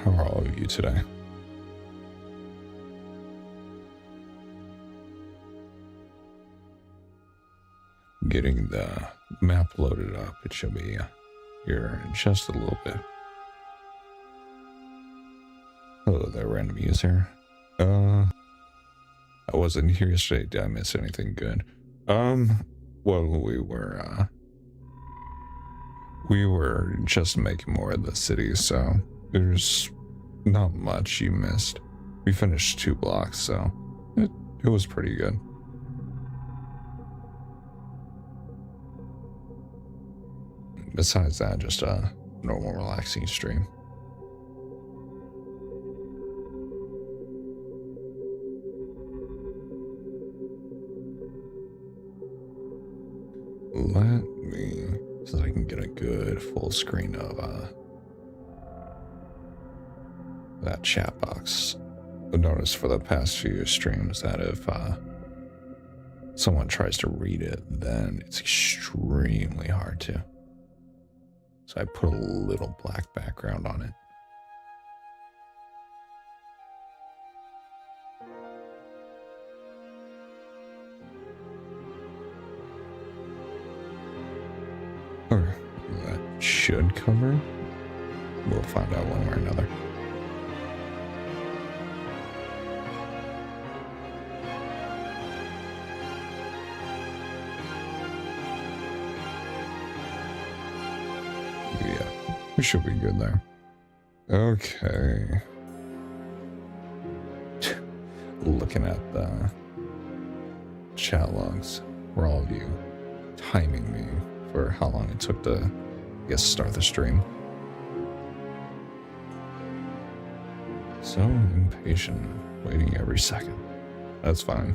How are all of you today? Getting the map loaded up. It should be here in just a little bit. Hello there, random user. I wasn't here yesterday. Did I miss anything good? Well, we were just making more of the city, so there's not much you missed. We finished 2 blocks, so it was pretty good. Besides that, just a normal relaxing stream. Let me, so that I can get a good full screen of that chat box. I've noticed for the past few streams that if someone tries to read it, then it's extremely hard to. So I put a little black background on it. Or that should cover. We'll find out one way or another. We should be good there. Okay. Looking at the chat logs for all of you timing me for how long it took to, I guess, start the stream. So impatient, waiting every second. That's fine.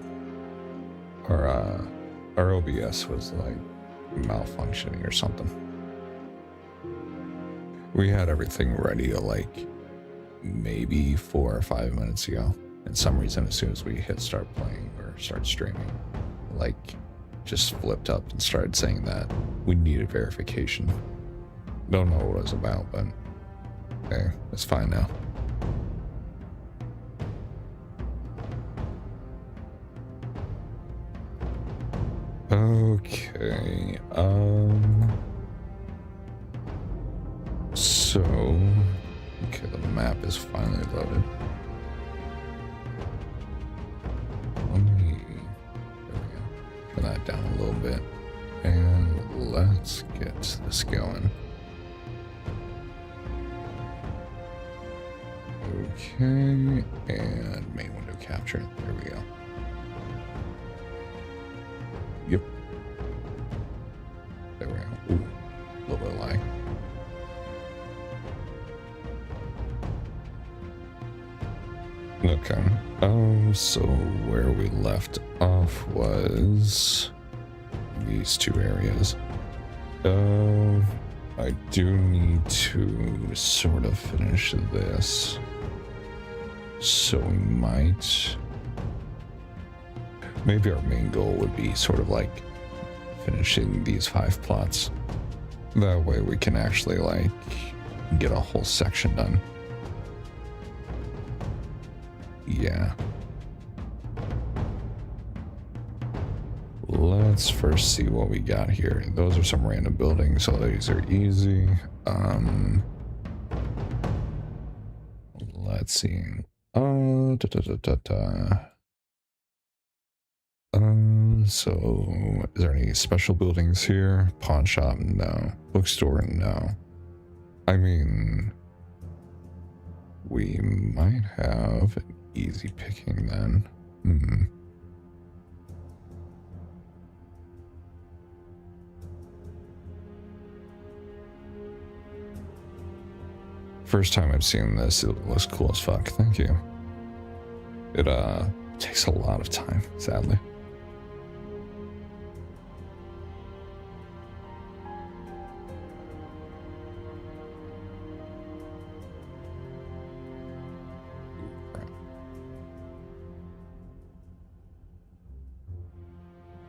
Our OBS was like malfunctioning or something. We had everything ready to like maybe 4 or 5 minutes ago. And some reason, as soon as we hit start playing or start streaming, like just flipped up and started saying that we needed verification. Don't know what it was about, but hey, it's fine now. Okay, so, okay, the map is finally loaded. Let me, there we go, turn that down a little bit, and let's get this going. Okay, and main window capture, there we go. Yep. There we go. Ooh, a little bit of lag. Okay, so where we left off was these 2 areas. I do need to sort of finish this, so we might, maybe our main goal would be sort of like finishing these 5 plots. That way we can actually like get a whole section done. Yeah. Let's first see what we got here. Those are some random buildings, so these are easy. Let's see. So is there any special buildings here? Pawn shop? No. Bookstore? No. I mean, we might have an easy picking then. First time I've seen this, it looks cool as fuck. Thank you. It takes a lot of time, sadly.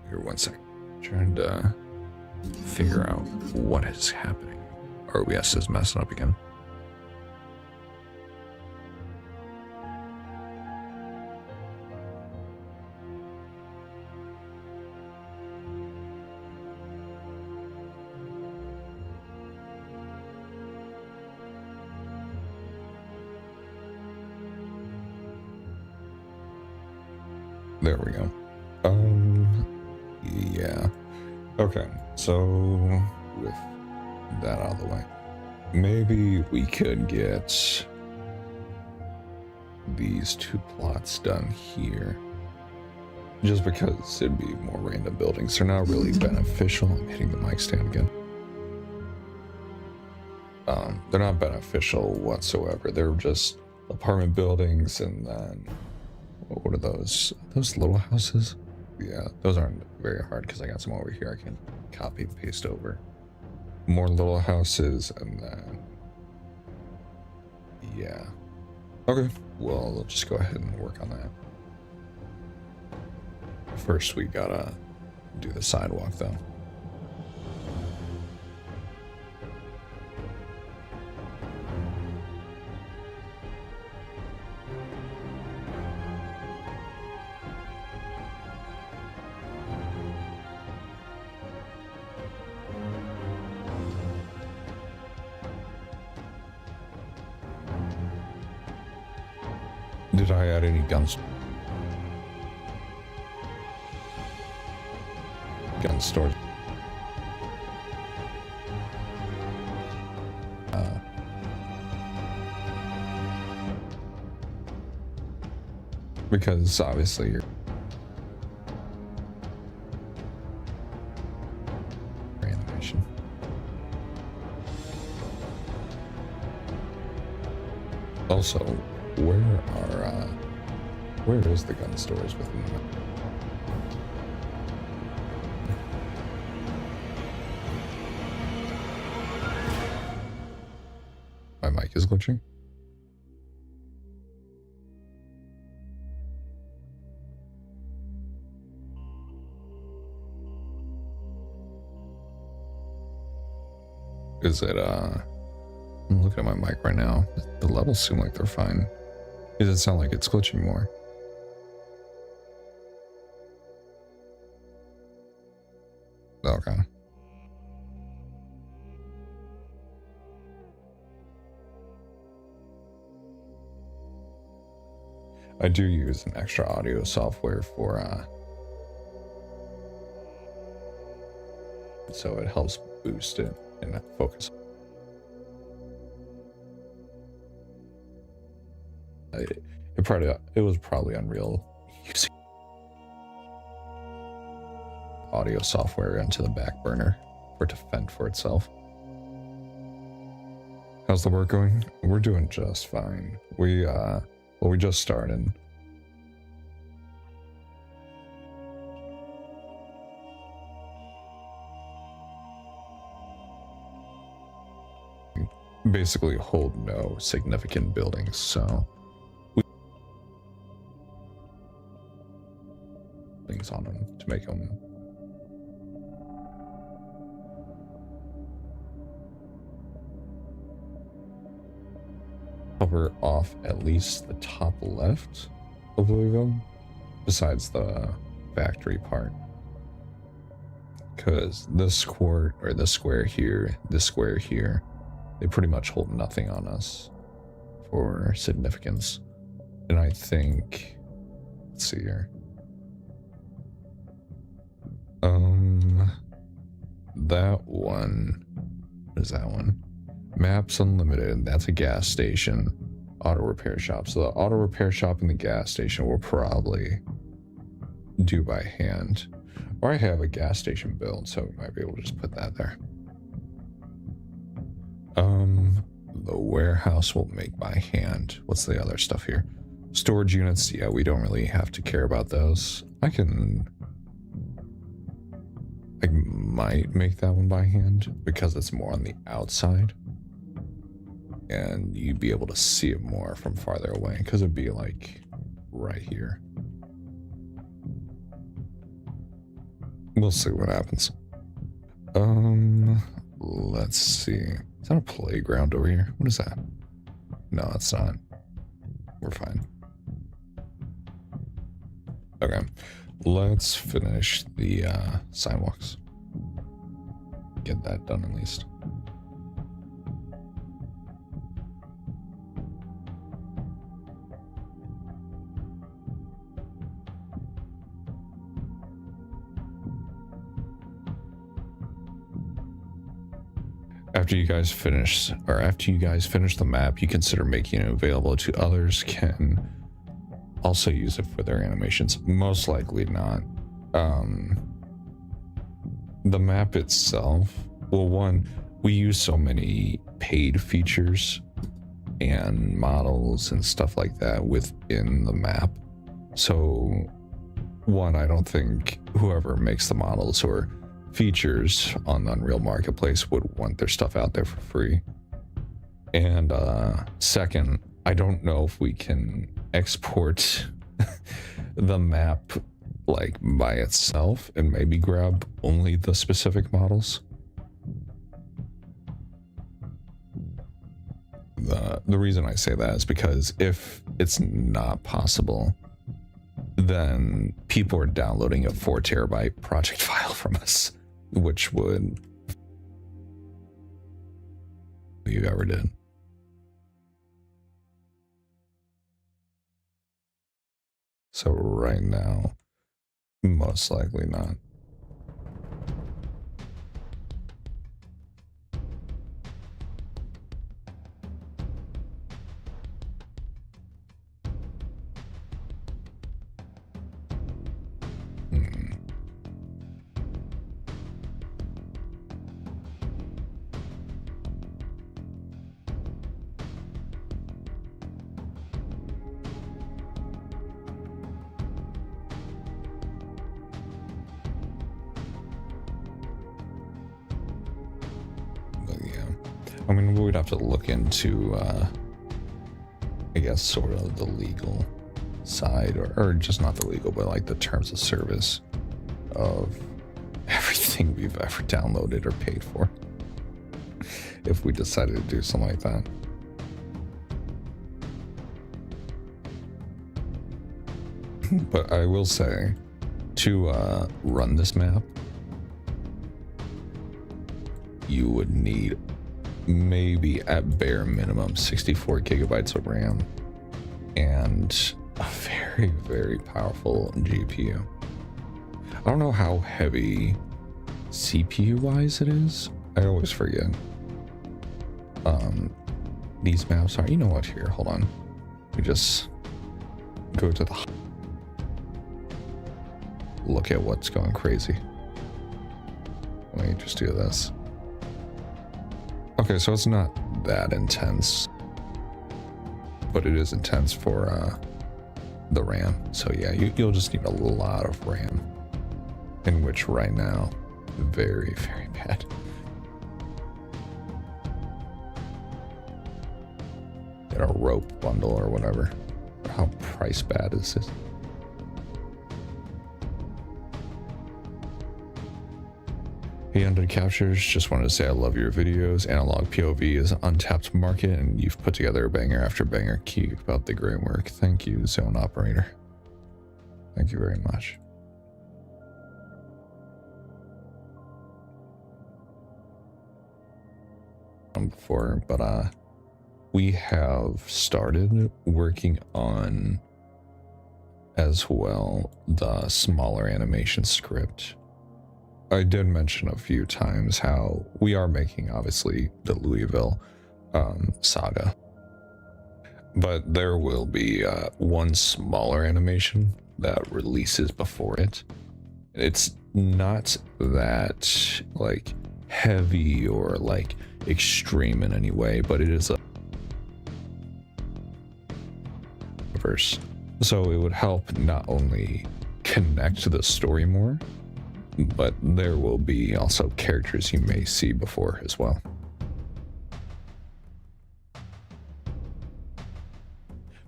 Here, one second. Trying to figure out what is happening. OBS is messing up again. There we go. Yeah. Okay, so with that out of the way, maybe we could get these 2 plots done here. Just because it'd be more random buildings. They're not really beneficial. I'm hitting the mic stand again. They're not beneficial whatsoever. They're just apartment buildings, and then what are those? Those little houses? Yeah, those aren't very hard because I got some over here I can copy and paste over. More little houses, and then yeah. Okay, well, let's just go ahead and work on that. First, we gotta do the sidewalk though. Did I add any gun stores? Because obviously you're animation. Also, where is the gun stores within the map? My mic is glitching. Is it, I'm looking at my mic right now. The levels seem like they're fine. Does it sound like it's glitching more? Okay. I do use an extra audio software for, so it helps boost it and focus. It was probably unreal using audio software into the back burner for it to fend for itself. How's the work going? We're doing just fine. We just started. Basically hold no significant buildings, so things on them to make them cover off at least the top left of Louisville, besides the factory part. Because this court, or this square here, they pretty much hold nothing on us for significance. And I think, let's see here. That one, what is that one? Maps Unlimited, that's a gas station, auto repair shop. So the auto repair shop and the gas station will probably do by hand. Or I have a gas station build, so we might be able to just put that there. The warehouse will make by hand. What's the other stuff here? Storage units, yeah, we don't really have to care about those. I might make that one by hand because it's more on the outside. And you'd be able to see it more from farther away because it'd be like right here. We'll see what happens. Let's see. Is that a playground over here? What is that? No, it's not. We're fine. Okay. Let's finish the sidewalks. Get that done at least. After you guys finish the map, you consider making it available to others can also use it for their animations. Most likely not. The map itself, well, one, we use so many paid features and models and stuff like that within the map. So one, I don't think whoever makes the models or features on the Unreal Marketplace would want their stuff out there for free. And second, I don't know if we can export the map like by itself and maybe grab only the specific models. The reason I say that is because if it's not possible, then people are downloading a 4 terabyte project file from us, which would, if you ever did. So right now, most likely not. I mean, we would have to look into, I guess, sort of the legal side, or just not the legal, but like the terms of service of everything we've ever downloaded or paid for, if we decided to do something like that. But I will say, to run this map, you would need maybe at bare minimum 64 gigabytes of RAM and a very, very powerful GPU. I don't know how heavy CPU wise it is. I always forget. These maps are, you know what, here, hold on. We just go to the, look at what's going crazy. Let me just do this. Okay, so it's not that intense, but it is intense for the RAM. So yeah, you'll just need a lot of RAM, in which right now, very, very bad. Get a rope bundle or whatever. How price bad is this? Hey, Undead Captures, just wanted to say I love your videos. Analog POV is an untapped market, and you've put together a banger after banger. Keep up the great work. Thank you, Zone Operator. Thank you very much. Before, but we have started working on as well the smaller animation script. I did mention a few times how we are making, obviously, the Louisville saga. But there will be one smaller animation that releases before it. It's not that, like, heavy or, like, extreme in any way, but it is a verse. So it would help not only connect to the story more, but there will be also characters you may see before as well.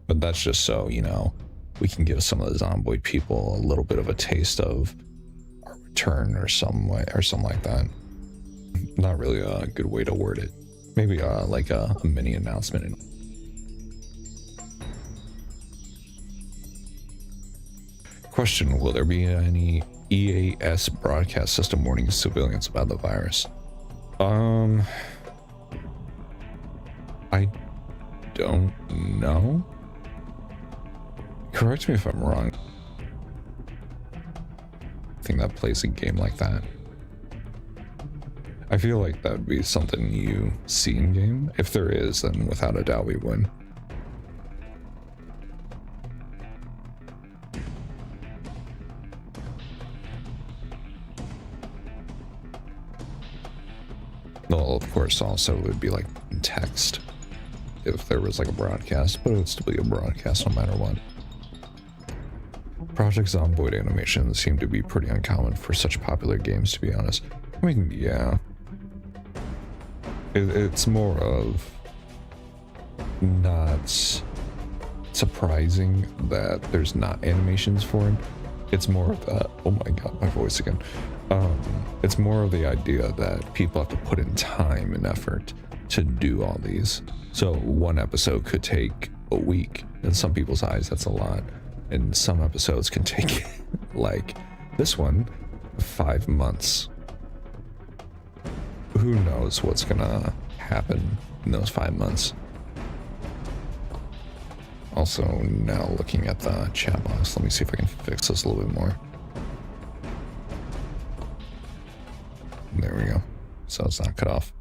But that's just so, you know, we can give some of the Zomboid people a little bit of a taste of our return or some way, or something like that. Not really a good way to word it. Maybe like a mini announcement. Question, will there be any EAS broadcast system warning civilians about the virus? I don't know. Correct me if I'm wrong. I think that plays a game like that. I feel like that would be something you see in game. If there is, then without a doubt we win. Well, of course, also it would be like in text if there was like a broadcast, but it would still be a broadcast no matter what. Project Zomboid animations seem to be pretty uncommon for such popular games, to be honest. I mean, yeah. It's more of not surprising that there's not animations for it. It's more of that, oh my god, my voice again. It's more of the idea that people have to put in time and effort to do all these. So one episode could take a week. In some people's eyes, that's a lot. And some episodes can take, like this one, 5 months. Who knows what's gonna happen in those 5 months. Also, now looking at the chat box, let me see if I can fix this a little bit more. There we go. So it's not cut off.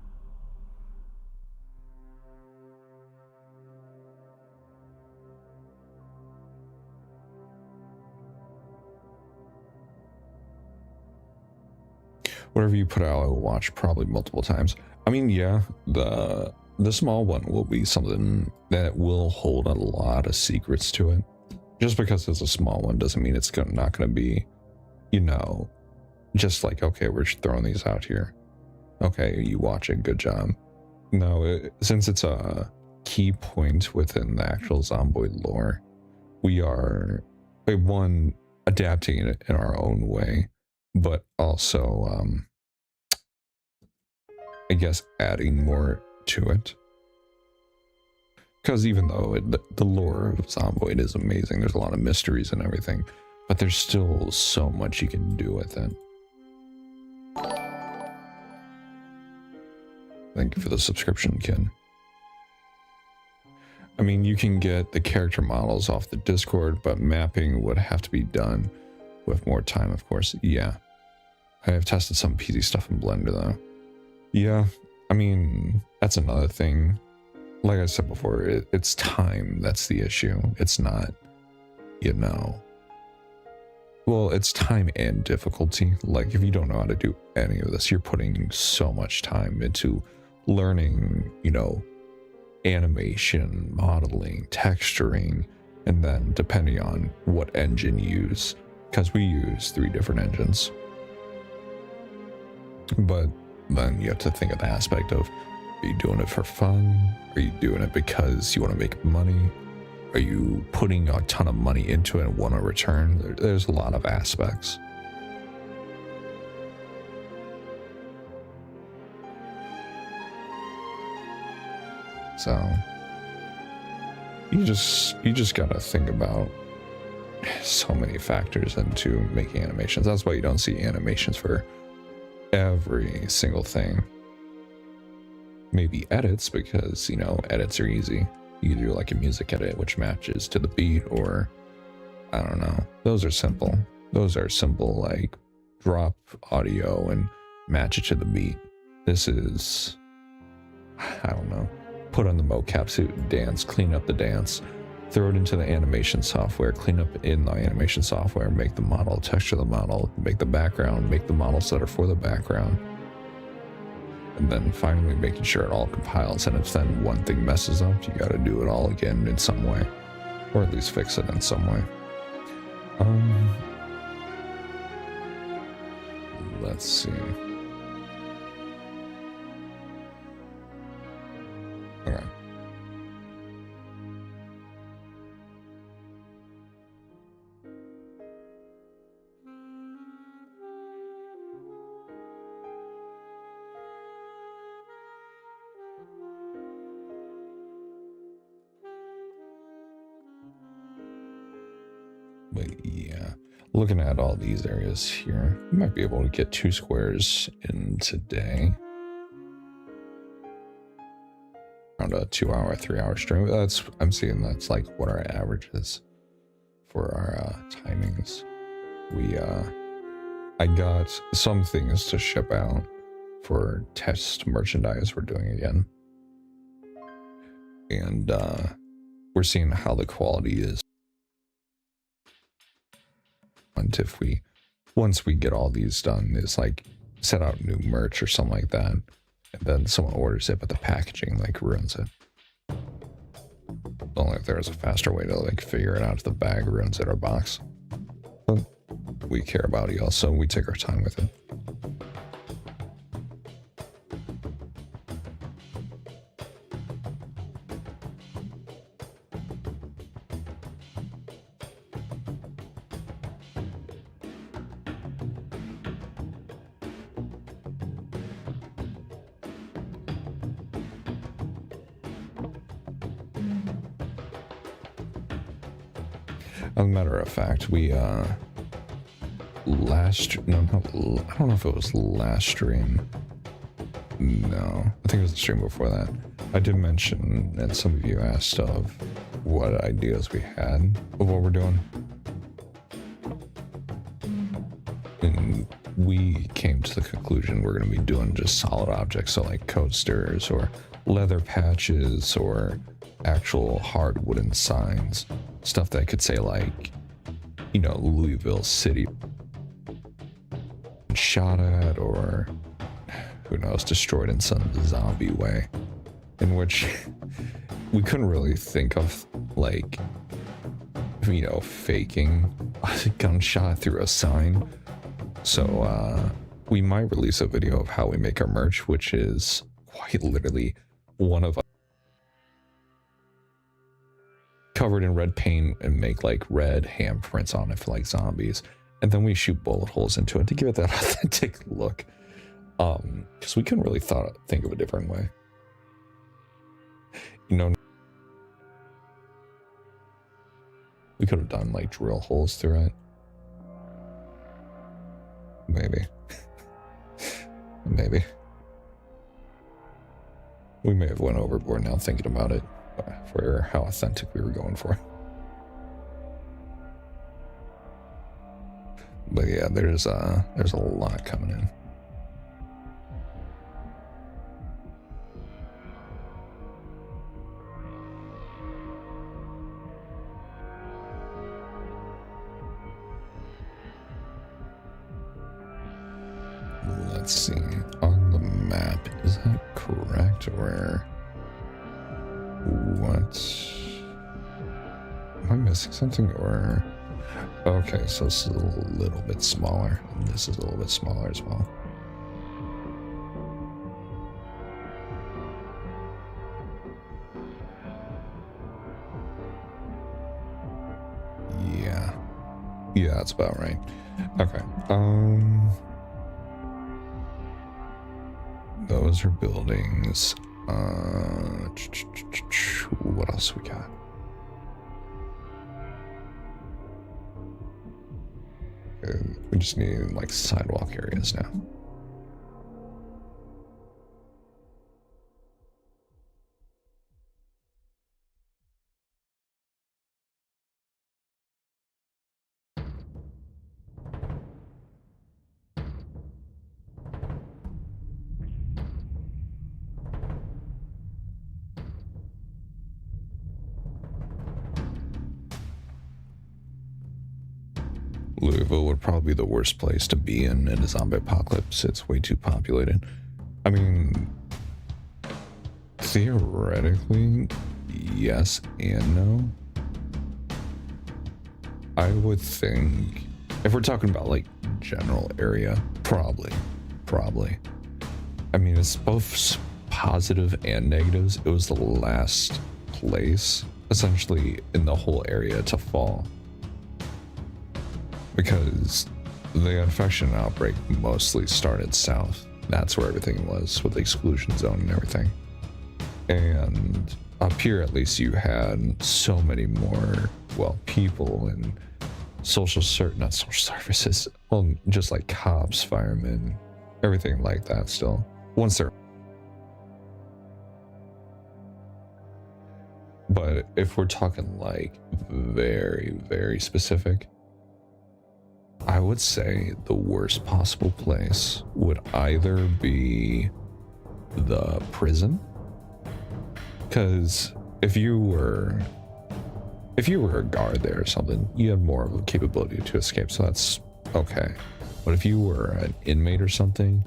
Whatever you put out, I will watch probably multiple times. I mean, yeah, the small one will be something that will hold a lot of secrets to it. Just because it's a small one doesn't mean it's not going to be, you know, just like, okay, we're just throwing these out here. Okay, you watch it, good job. No, since it's a key point within the actual Zomboid lore, we are, one, adapting it in our own way, but also, I guess, adding more to it. Because even though the lore of Zomboid is amazing, there's a lot of mysteries and everything, but there's still so much you can do with it. Thank you for the subscription, kid. I mean, you can get the character models off the Discord, but mapping would have to be done with more time, of course. Yeah. I have tested some PC stuff in Blender, though. Yeah, I mean, that's another thing. Like I said before, it's time that's the issue. It's not, you know... Well, it's time and difficulty. Like, if you don't know how to do any of this, you're putting so much time into learning, you know, animation, modeling, texturing, and then depending on what engine you use, because we use 3 different engines. But then you have to think of the aspect of, are you doing it for fun? Are you doing it because you want to make money? Are you putting a ton of money into it and want a return? There's a lot of aspects. So you just gotta think about so many factors into making animations. That's why you don't see animations for every single thing. Maybe edits, because, you know, edits are easy. You do like a music edit which matches to the beat, or I don't know. Those are simple. Those are simple, like drop audio and match it to the beat. This is, I don't know. Put on the mocap suit, dance, clean up the dance, throw it into the animation software, clean up in the animation software, make the model, texture the model, make the background, make the models that are for the background. And then finally making sure it all compiles, and if then one thing messes up, you gotta do it all again in some way. Or at least fix it in some way. Let's see. Okay. But yeah, looking at all these areas here, you might be able to get 2 squares in today. Around a 2-hour, 3-hour stream. I'm seeing that's like what our average is for our timings. I got some things to ship out for test merchandise we're doing again. And we're seeing how the quality is. And if we, once we get all these done, is like set out new merch or something like that. And then someone orders it, but the packaging like ruins it. Only if there's a faster way to like figure it out if the bag ruins it or box. But we care about EL, so we take our time with it. As a matter of fact, we I don't know if it was last stream. No, I think it was the stream before that. I did mention, and some of you asked of what ideas we had of what we're doing. And we came to the conclusion we're going to be doing just solid objects, so like coasters or leather patches or actual hard wooden signs. Stuff that could say like, you know, Louisville City shot at, or who knows, destroyed in some zombie way, in which we couldn't really think of like, you know, faking a gunshot through a sign. So we might release a video of how we make our merch, which is quite literally one of covered in red paint and make like red handprints on it for like zombies, and then we shoot bullet holes into it to give it that authentic look, because we couldn't really think of a different way, you know. We could have done like drill holes through it, maybe. Maybe we may have went overboard now thinking about it for how authentic we were going for. But yeah, there's a lot coming in. Let's see, on the map, is that correct, or what? Am I missing something, or? Okay, so this is a little bit smaller, and this is a little bit smaller as well. Yeah, that's about right. Okay, those are buildings. What else we got? Okay, we just need like sidewalk areas now. Louisville would probably be the worst place to be in a zombie apocalypse. It's way too populated. I mean, theoretically, yes and no. I would think, if we're talking about like general area, probably. I mean, it's both positive and negatives. It was the last place, essentially, in the whole area to fall. Because the infection outbreak mostly started south. That's where everything was, with the exclusion zone and everything. And up here, at least, you had so many more, well, people and not social services, well, just like cops, firemen, everything like that still. Once they're... But if we're talking like very, very specific, I would say the worst possible place would either be the prison, because if you were a guard there or something, you had more of a capability to escape, so that's okay. But if you were an inmate or something,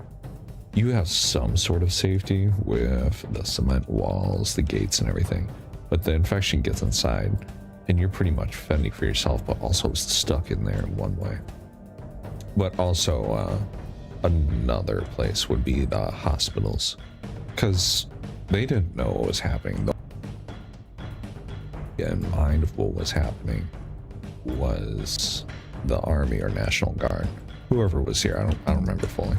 you have some sort of safety with the cement walls, the gates and everything, but the infection gets inside and you're pretty much fending for yourself, but also stuck in there in one way. But also another place would be the hospitals, because they didn't know what was happening. In mind of what was happening was the army or National Guard, whoever was here. I don't remember fully.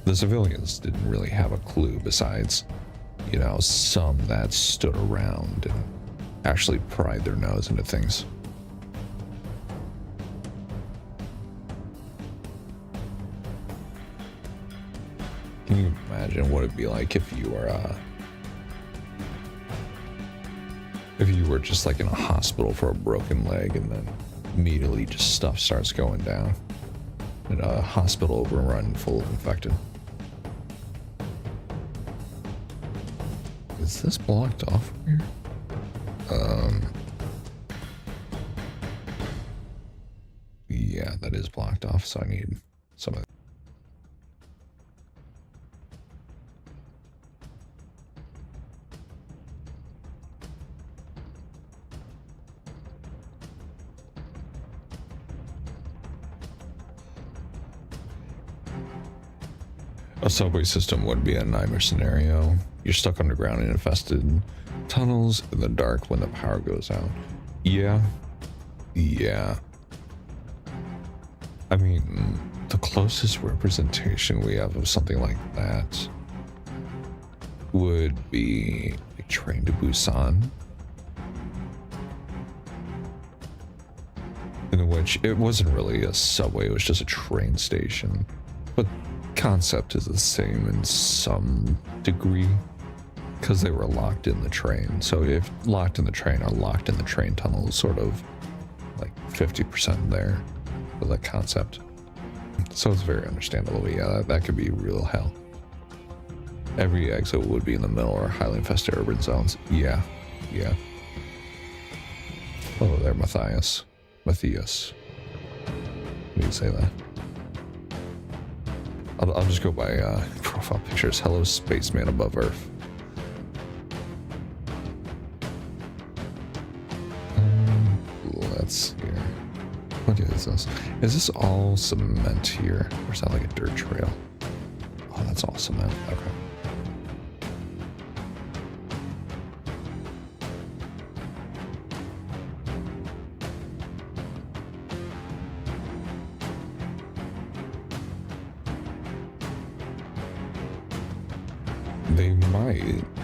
The civilians didn't really have a clue, besides, you know, some that stood around and actually pried their nose into things. Can you imagine what it'd be like if you were just like in a hospital for a broken leg, and then immediately just stuff starts going down in a hospital overrun full of infected? Is this blocked off here? Yeah, that is blocked off, so I need some of. A subway system would be a nightmare scenario. You're stuck underground in infested tunnels in the dark when the power goes out. Yeah. I mean, the closest representation we have of something like that would be like Train to Busan, in which it wasn't really a subway, it was just a train station. But concept is the same in some degree, because they were locked in the train. So if locked in the train or locked in the train tunnel is sort of like 50% there for the concept. So it's very understandable. But yeah, that could be real hell. Every exit would be in the middle or highly infested urban zones. Yeah. Hello there, Matthias. How do you say that? I'll just go by profile pictures. Hello, spaceman above Earth. Let's see here. What is this? Is this all cement here? Or is that like a dirt trail? Oh, that's all cement. Okay.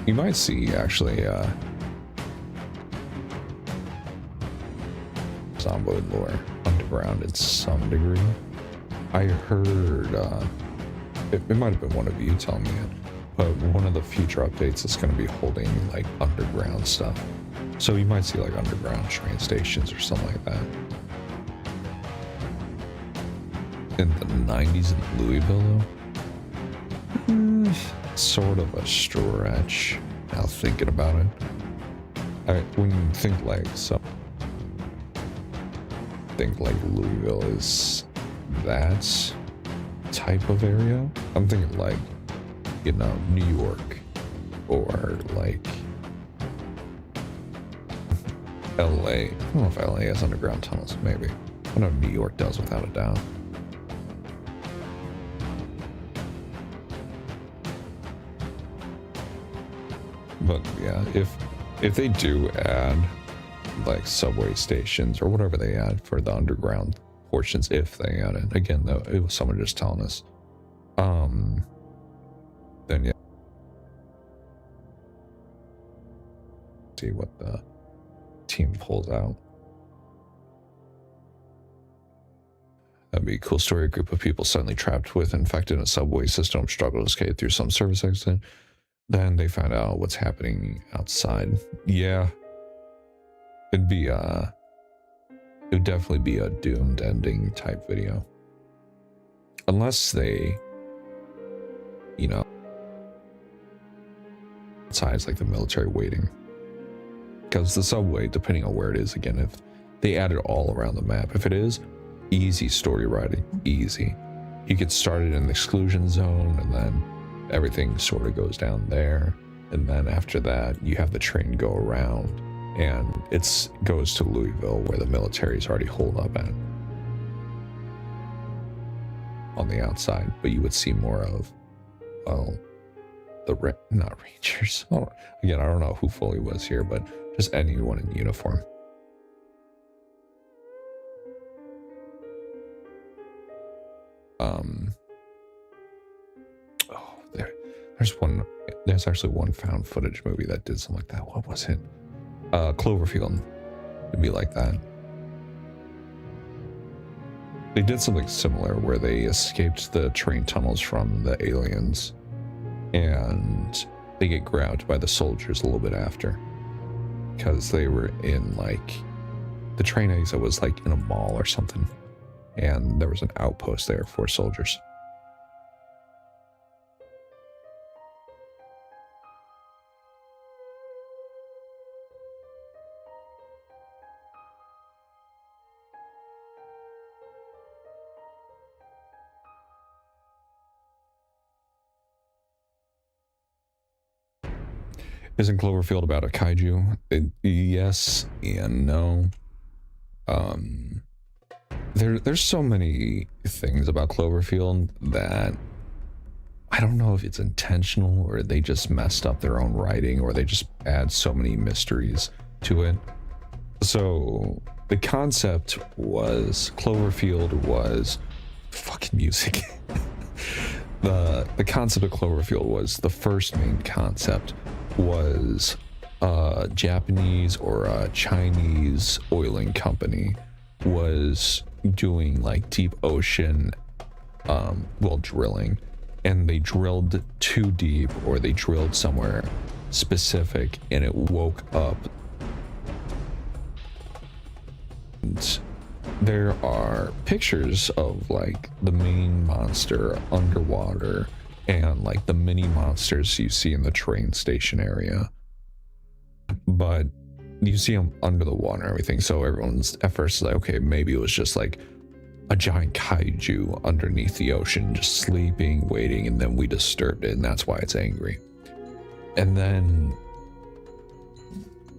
You might see actually Zomboid lore underground in some degree. I heard it might have been one of you telling me it, but one of the future updates is going to be holding like underground stuff, so you might see like underground train stations or something like that. In the 90s in Louisville, though? Sort of a stretch now thinking about it. When you think like Louisville is that type of area, I'm thinking like, you know, New York or like LA. I don't know if LA has underground tunnels, maybe. I know New York does without a doubt. But yeah, if they do add like subway stations or whatever they add for the underground portions, if they add it, again though, it was someone just telling us, then yeah, see what the team pulls out. That'd be a cool story. A group of people suddenly trapped with infected in a subway system struggle to escape through some service exit. Then they found out what's happening outside. Yeah. It'd be it would definitely be a doomed ending type video. Unless they, you know, size like the military waiting. Because the subway, depending on where it is, again, if they add it all around the map, if it is, easy story writing, easy. You get started in the exclusion zone, and then everything sort of goes down there. And then after that, you have the train go around, and it goes to Louisville, where the military is already holed up at on the outside. But you would see more of, well, not Rangers. Oh, again, I don't know who fully was here, but just anyone in uniform. There's actually one found footage movie that did something like that. What was it? Cloverfield. It'd be like that. They did something similar where they escaped the train tunnels from the aliens, and they get grabbed by the soldiers a little bit after, because they were in, like, the train exit was like in a mall or something, and there was an outpost there for soldiers. Isn't Cloverfield about a kaiju? Yes and no. There's so many things about Cloverfield that I don't know if it's intentional or they just messed up their own writing or they just add so many mysteries to it. So the concept was Cloverfield was fucking music. The concept of Cloverfield was the first main concept was a Japanese or a Chinese oiling company was doing like deep ocean drilling, and they drilled too deep or they drilled somewhere specific and it woke up. And there are pictures of like the main monster underwater and like the mini monsters you see in the train station area, but you see them under the water and everything. So everyone's at first like, okay, maybe it was just like a giant kaiju underneath the ocean, just sleeping, waiting, and then we disturbed it, and that's why it's angry. And then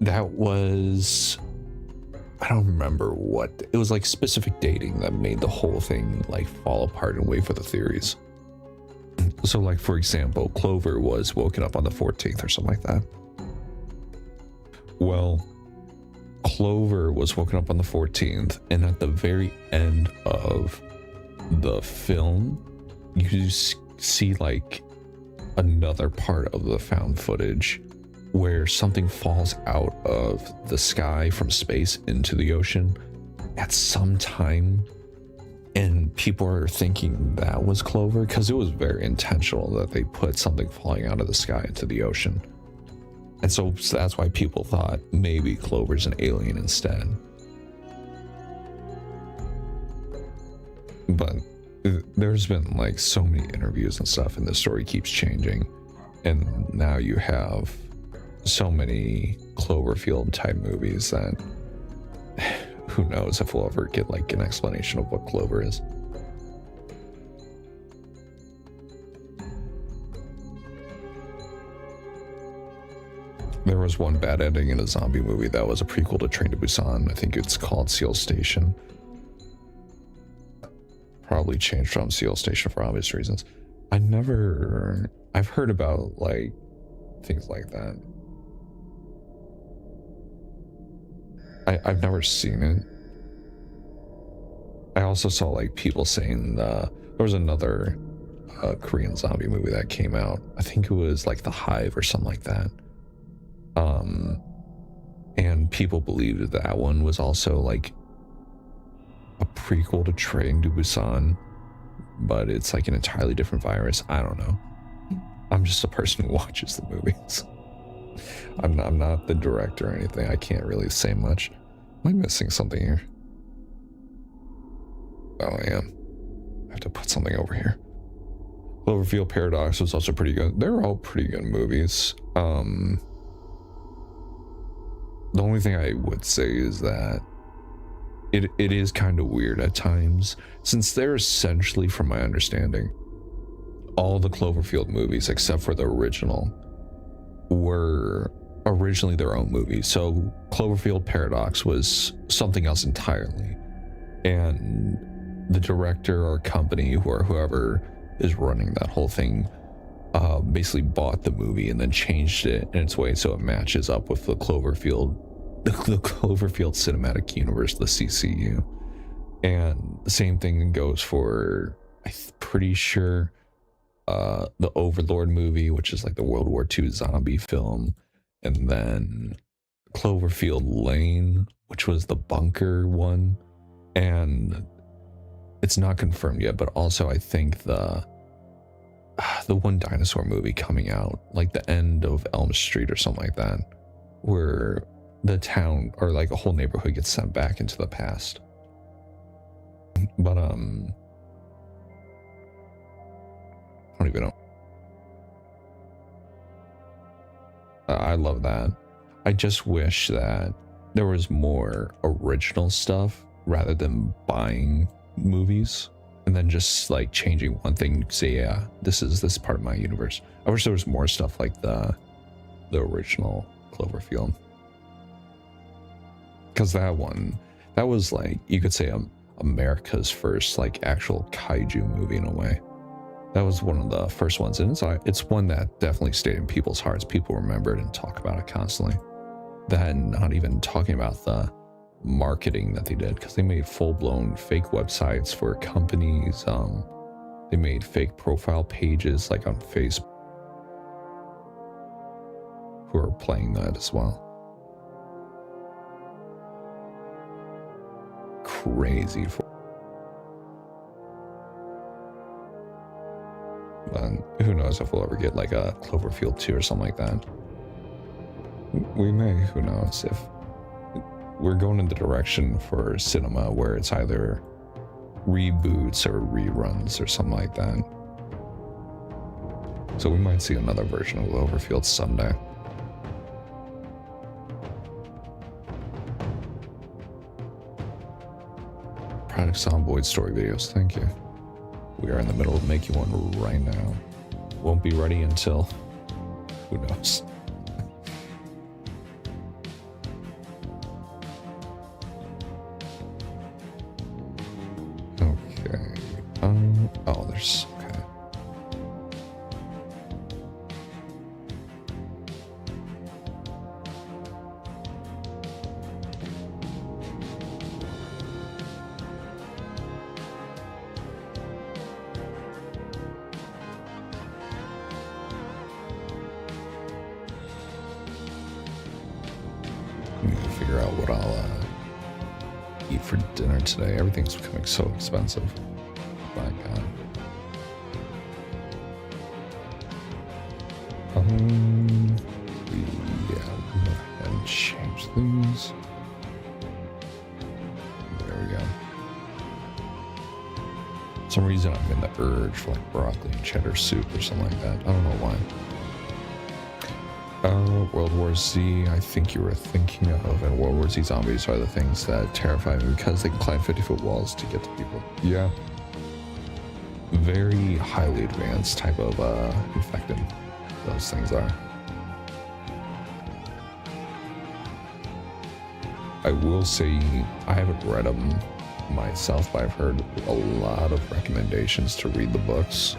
that was, I don't remember what, it was like specific dating that made the whole thing like fall apart and wait for the theories. So like, for example, Clover was woken up on the 14th or something like that. Well, Clover was woken up on the 14th, and at the very end of the film, you see like another part of the found footage where something falls out of the sky from space into the ocean at some time. And people are thinking that was Clover because it was very intentional that they put something falling out of the sky into the ocean. And so that's why people thought maybe Clover's an alien instead. But there's been like so many interviews and stuff, and the story keeps changing. And now you have so many Cloverfield type movies that who knows if we'll ever get like an explanation of what Clover is. There was one bad ending in a zombie movie that was a prequel to Train to Busan. I think it's called Seal Station. Probably changed from Seal Station for obvious reasons. I've heard about like things like that. I've never seen it. I also saw like people saying there was another Korean zombie movie that came out. I think it was like The Hive or something like that. And people believed that one was also like a prequel to Train to Busan, but it's like an entirely different virus. I don't know. I'm just a person who watches the movies. I'm not the director or anything. I can't really say much. Am I missing something here? Oh, I am. I have to put something over here. Cloverfield Paradox was also pretty good. They're all pretty good movies. The only thing I would say is that it is kind of weird at times, since they're essentially, from my understanding, all the Cloverfield movies except for the original were originally their own movies. So Cloverfield Paradox was something else entirely, and the director or company or whoever is running that whole thing basically bought the movie and then changed it in its way so it matches up with the Cloverfield cinematic universe, the CCU. And the same thing goes for, I'm pretty sure, the Overlord movie, which is like the World War II zombie film, and then Cloverfield Lane, which was the bunker one. And it's not confirmed yet, but also I think the one dinosaur movie coming out, like the end of Elm Street or something like that, where the town or like a whole neighborhood gets sent back into the past. But I don't even know. I love that. I just wish that there was more original stuff rather than buying movies and then just like changing one thing, say, yeah, this is this part of my universe. I wish there was more stuff like the original Cloverfield, because that was like, you could say America's first like actual kaiju movie in a way. That was one of the first ones, and it's one that definitely stayed in people's hearts. People remember it and talk about it constantly. Then not even talking about the marketing that they did, because they made full-blown fake websites for companies. They made fake profile pages like on Facebook who are playing that as well. Crazy. But who knows if we'll ever get like a Cloverfield 2 or something like that. We may, who knows, if we're going in the direction for cinema where it's either reboots or reruns or something like that. So we might see another version of Cloverfield someday. Product Zomboid story videos, thank you. We are in the middle of making one right now. Won't be ready until, who knows. Okay. Oh, there's, okay. Figure out what I'll eat for dinner today. Everything's becoming so expensive. My God. Yeah, we'll go ahead and change these. There we go. For some reason I'm in the urge for like broccoli and cheddar soup or something like that. I don't know why. World War Z, I think you were thinking of, and World War Z zombies are the things that terrify me because they can climb 50-foot walls to get to people. Yeah. Very highly advanced type of infected those things are. I will say, I haven't read them myself, but I've heard a lot of recommendations to read the books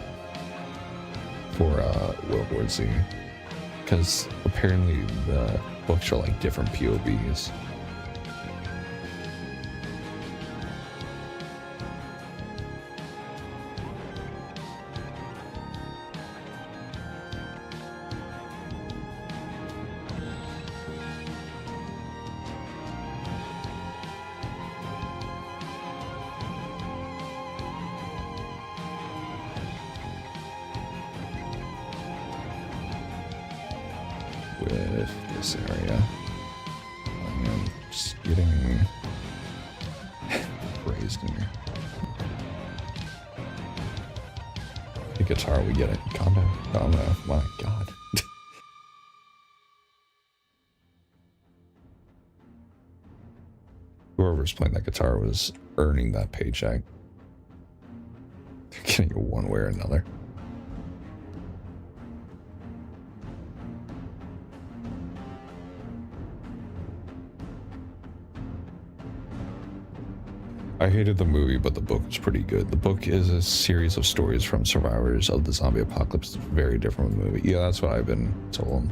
for World War Z. Because apparently the books are like different POVs. With this area, I'm just getting raised in here. guitar, we get it. Calm down. Calm down. My God. Whoever's playing that guitar was earning that paycheck. They're getting it one way or another. I hated the movie, but the book was pretty good. The book is a series of stories from survivors of the zombie apocalypse. It's very different from the movie. Yeah, that's what I've been told.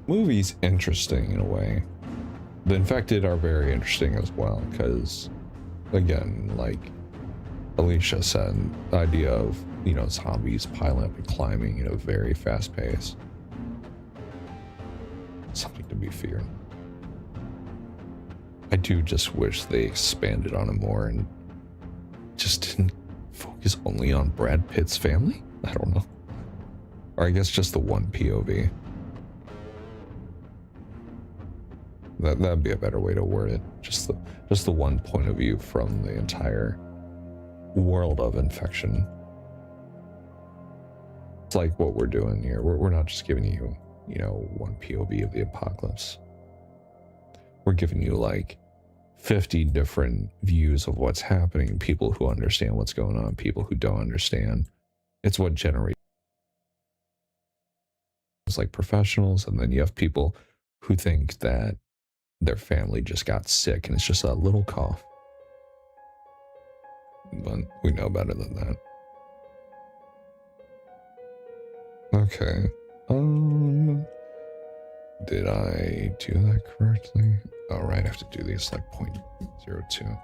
Movie's interesting in a way. The Infected are very interesting as well, because, again, like Alicia said, the idea of, you know, zombies piling up and climbing at a very fast pace. Something to be feared. I do just wish they expanded on it more and just didn't focus only on Brad Pitt's family? I don't know. Or I guess just the one POV. That'd be a better way to word it. Just the one point of view from the entire world of infection. It's like what we're doing here. We're not just giving you, you know, one POV of the apocalypse. We're giving you like 50 different views of what's happening, people who understand what's going on, people who don't understand. It's what generates like professionals, and then you have people who think that their family just got sick and it's just a little cough. But we know better than that. Okay. Did I do that correctly? All right, I have to do these like 0.02.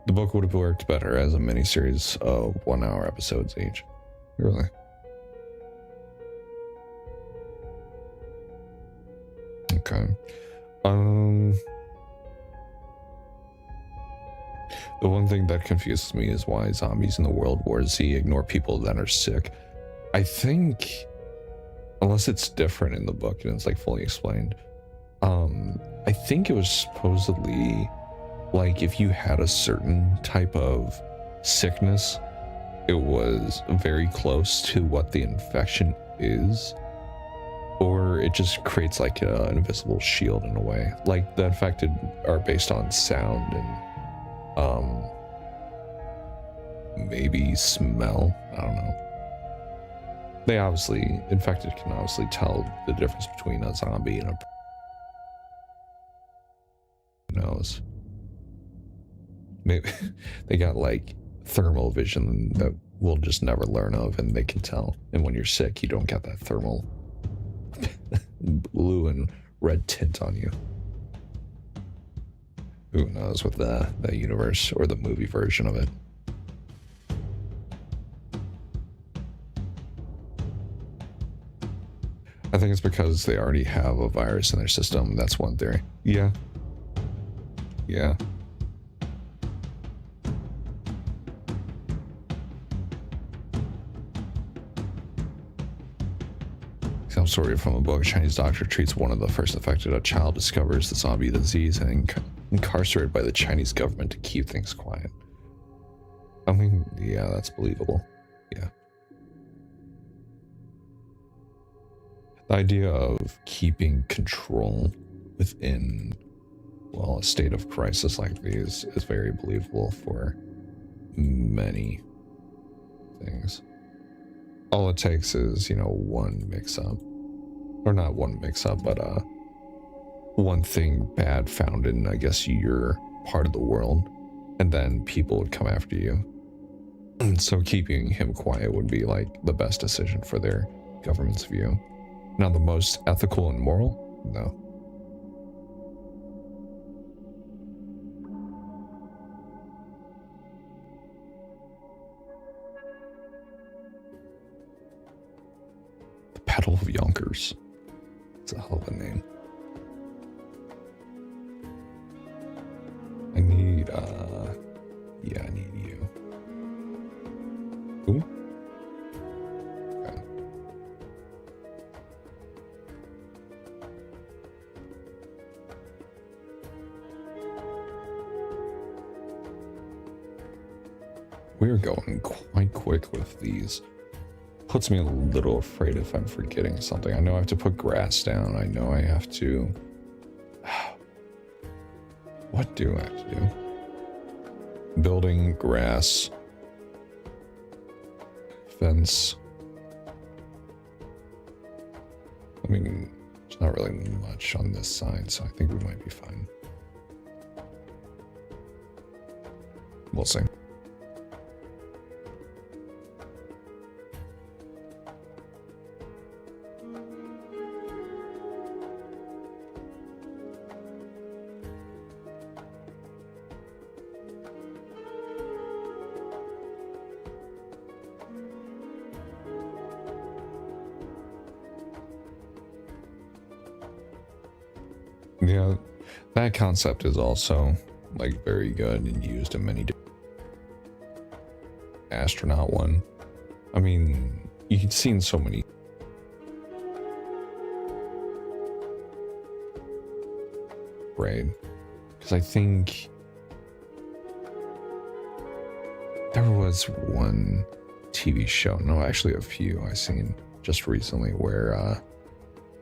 The book would have worked better as a miniseries of 1 hour episodes each. Really? Okay. The one thing that confuses me is why zombies in the World War Z ignore people that are sick. I think, unless it's different in the book and it's like fully explained, I think it was supposedly like if you had a certain type of sickness, it was very close to what the infection is, or it just creates like an invisible shield in a way. Like the infected are based on sound and maybe smell. I don't know. They obviously, infected can obviously tell the difference between a zombie and a who knows. Maybe they got like thermal vision that we'll just never learn of, and they can tell. And when you're sick, you don't get that thermal blue and red tint on you. Who knows with the universe or the movie version of it. I think it's because they already have a virus in their system. That's one theory. Yeah. Yeah. Some story from a book. A Chinese doctor treats one of the first affected. A child discovers the zombie disease and incarcerated by the Chinese government to keep things quiet. I mean, yeah, that's believable. Yeah. The idea of keeping control within, well, a state of crisis like these is very believable for many things. All it takes is, you know, one mix-up. Or not one mix-up, but one thing bad found in, I guess, your part of the world, and then people would come after you. So keeping him quiet would be like the best decision for their government's view. Now, the most ethical and moral? No. The Battle of Yonkers. It's a hell of a name. I need We're going quite quick with these. Puts me a little afraid if I'm forgetting something. I know I have to put grass down. I know I have to... What do I have to do? Building, grass, fence. I mean, there's not really much on this side, so I think we might be fine. We'll see. Yeah, that concept is also like very good and used in many different astronaut one. I mean, you've seen so many. Right, because I think there was one TV show, no, actually a few I've seen just recently where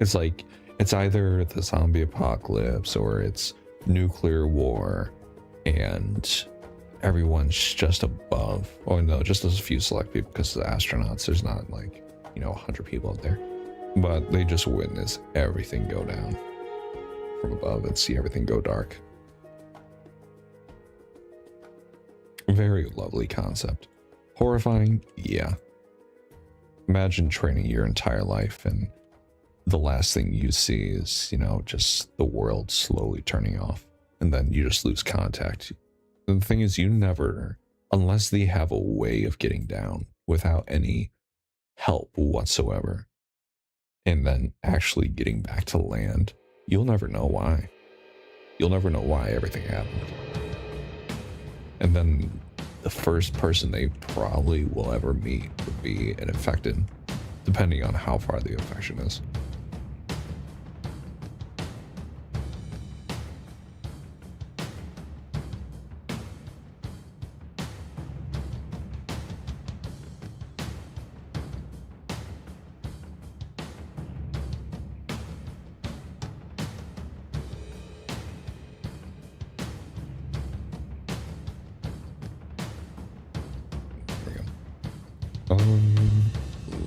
it's like it's either the zombie apocalypse or it's nuclear war and everyone's just above. Oh no, just those few select people because the astronauts, there's not like, 100 people out there. But they just witness everything go down from above and see everything go dark. Very lovely concept. Horrifying, yeah. Imagine training your entire life and the last thing you see is, just the world slowly turning off. And then you just lose contact. The thing is, you never, unless they have a way of getting down without any help whatsoever, and then actually getting back to land, you'll never know why. You'll never know why everything happened. And then the first person they probably will ever meet would be an infected, depending on how far the infection is.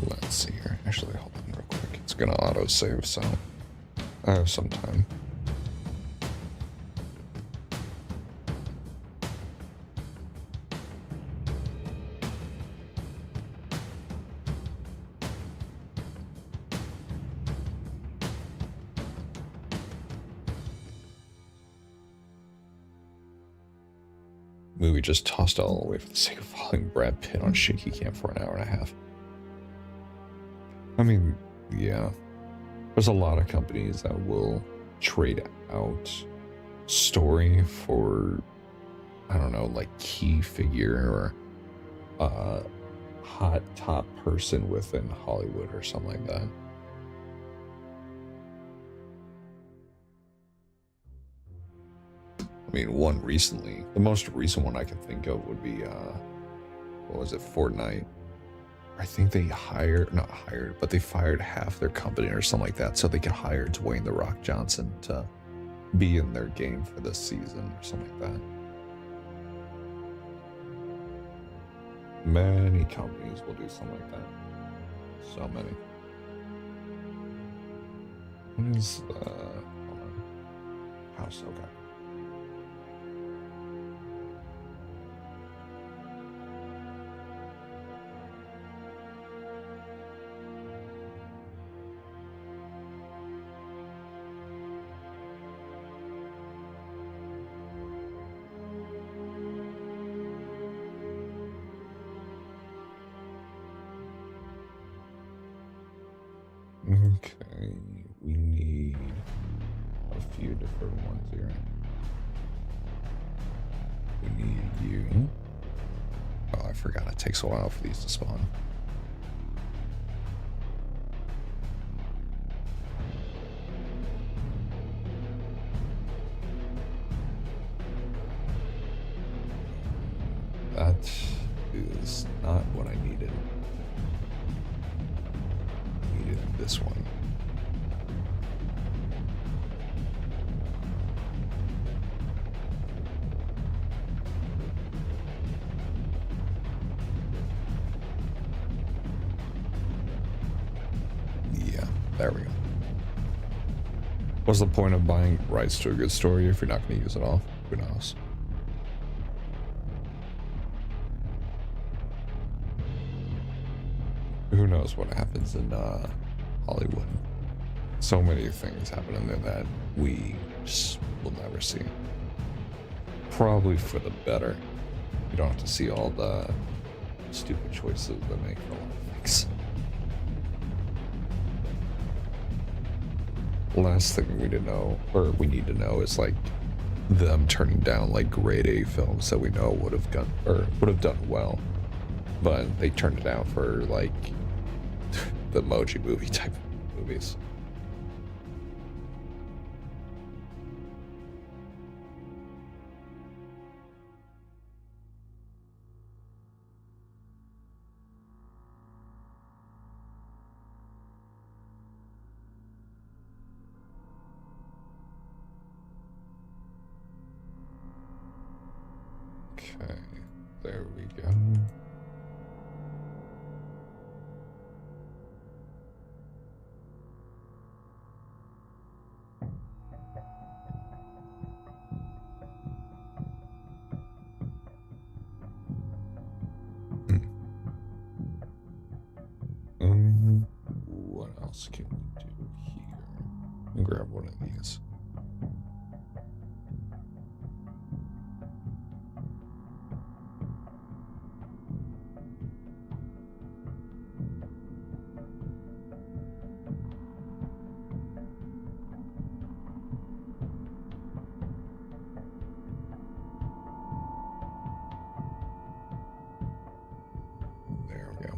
Let's see here. Actually, hold on real quick. It's gonna auto-save, so I have some time. Movie just tossed all away for the sake of following Brad Pitt on shaky cam for an hour and a half. I mean, yeah. There's a lot of companies that will trade out story for, I don't know, like key figure or hot top person within Hollywood or something like that. I mean, one recently, the most recent one I can think of would be, what was it, Fortnite? I think they but they fired half their company or something like that so they could hire Dwayne "The Rock" Johnson to be in their game for this season or something like that. Many companies will do something like that. So many. What is, hold on. House, okay. Okay, we need a few different ones here. We need you. Oh, I forgot it takes a while for these to spawn. That is not what I needed. I needed this one. Yeah, there we go. What's the point of buying rights to a good story if you're not going to use it all? Who knows? Who knows what happens in Hollywood? So many things happen in there that we just will never see. Probably for the better. You don't have to see all the stupid choices they make for a lot of things. Last thing we need to know is like them turning down like grade A films that we know would have done well, but they turned it down for like the Emoji Movie type of movies. Okay, there we go. What else can we do here? Let me grab one of these. There we go.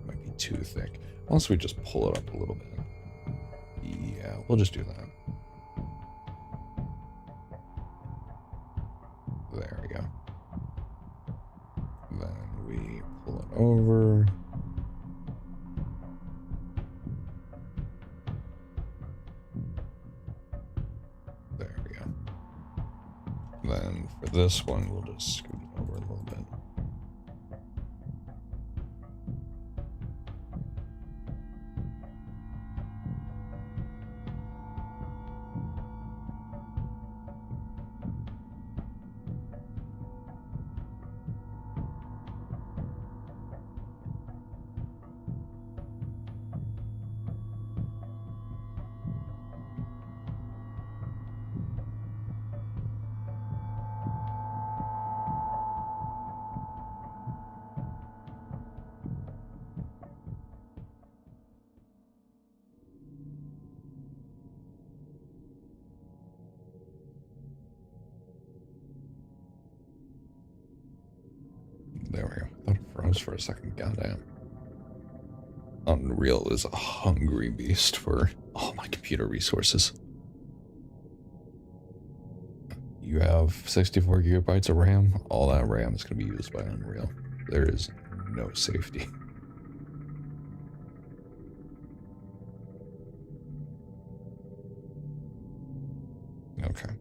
Might be too thick. Unless we just pull it up a little bit. Yeah, we'll just do that. There we go. Then we pull it over. There we go. Then for this one, we'll just scoot it over a little bit. There we go. I thought it froze for a second. Goddamn. Unreal is a hungry beast for all my computer resources. You have 64 gigabytes of RAM. All that RAM is going to be used by Unreal. There is no safety. Okay.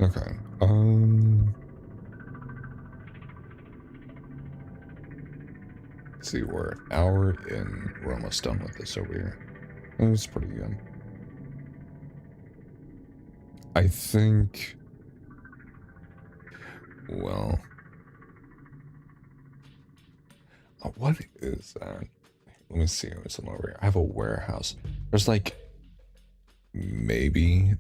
Okay. Let's see, we're an hour in. We're almost done with this over here. That's pretty good. I think. Well. What is that? Let me see what's over here. I have a warehouse. There's like maybe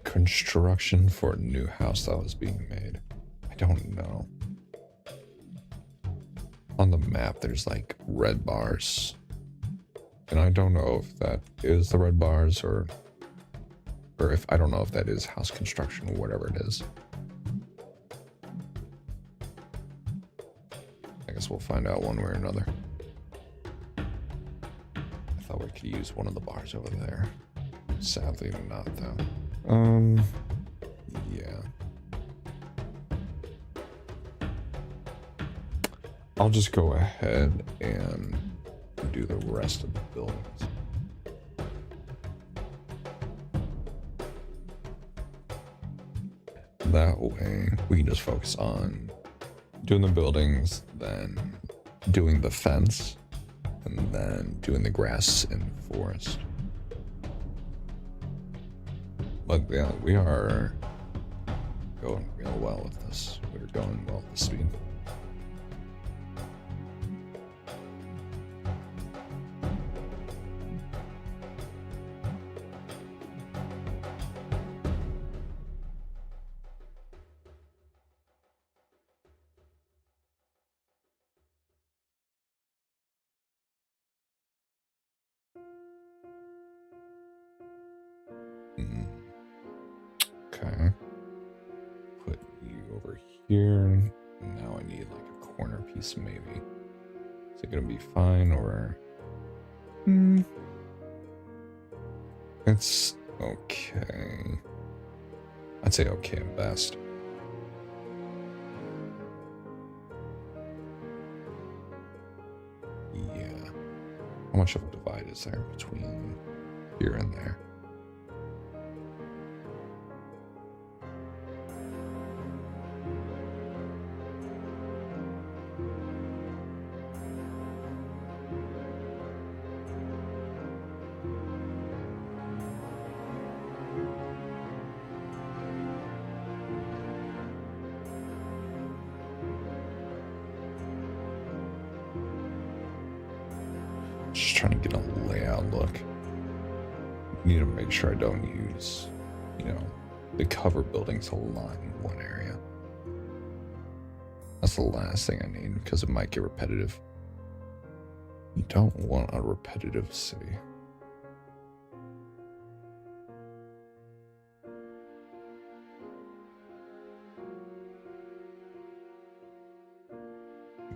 construction for a new house that was being made. I don't know. On the map, there's like red bars. And I don't know if that is the red bars or if I don't know if that is house construction or whatever it is. I guess we'll find out one way or another. I thought we could use one of the bars over there. Sadly not though. Yeah. I'll just go ahead and do the rest of the buildings. That way we can just focus on doing the buildings, then doing the fence, and then doing the grass in the forest. But yeah, we are going real well with this. We're going well with the speed. Okay. Put you over here. Now I need like a corner piece maybe. Is it gonna be fine or... It's okay. I'd say okay at best. Yeah. How much of a divide is there between here and there? Just trying to get a layout look. Need to make sure I don't use, you know, the cover buildings a lot in one area. That's the last thing I need because it might get repetitive. You don't want a repetitive city.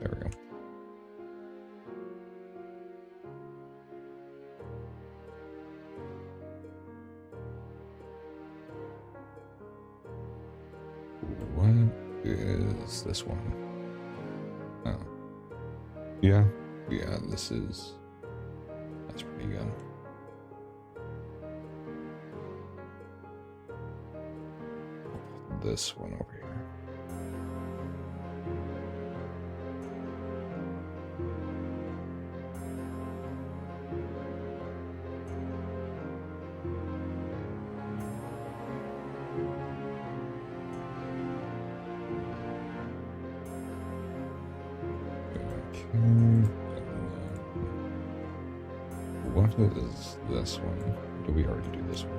There we go. What is this one? Oh. Yeah, this is... That's pretty good. This one over here. What is this one? Did we already do this one?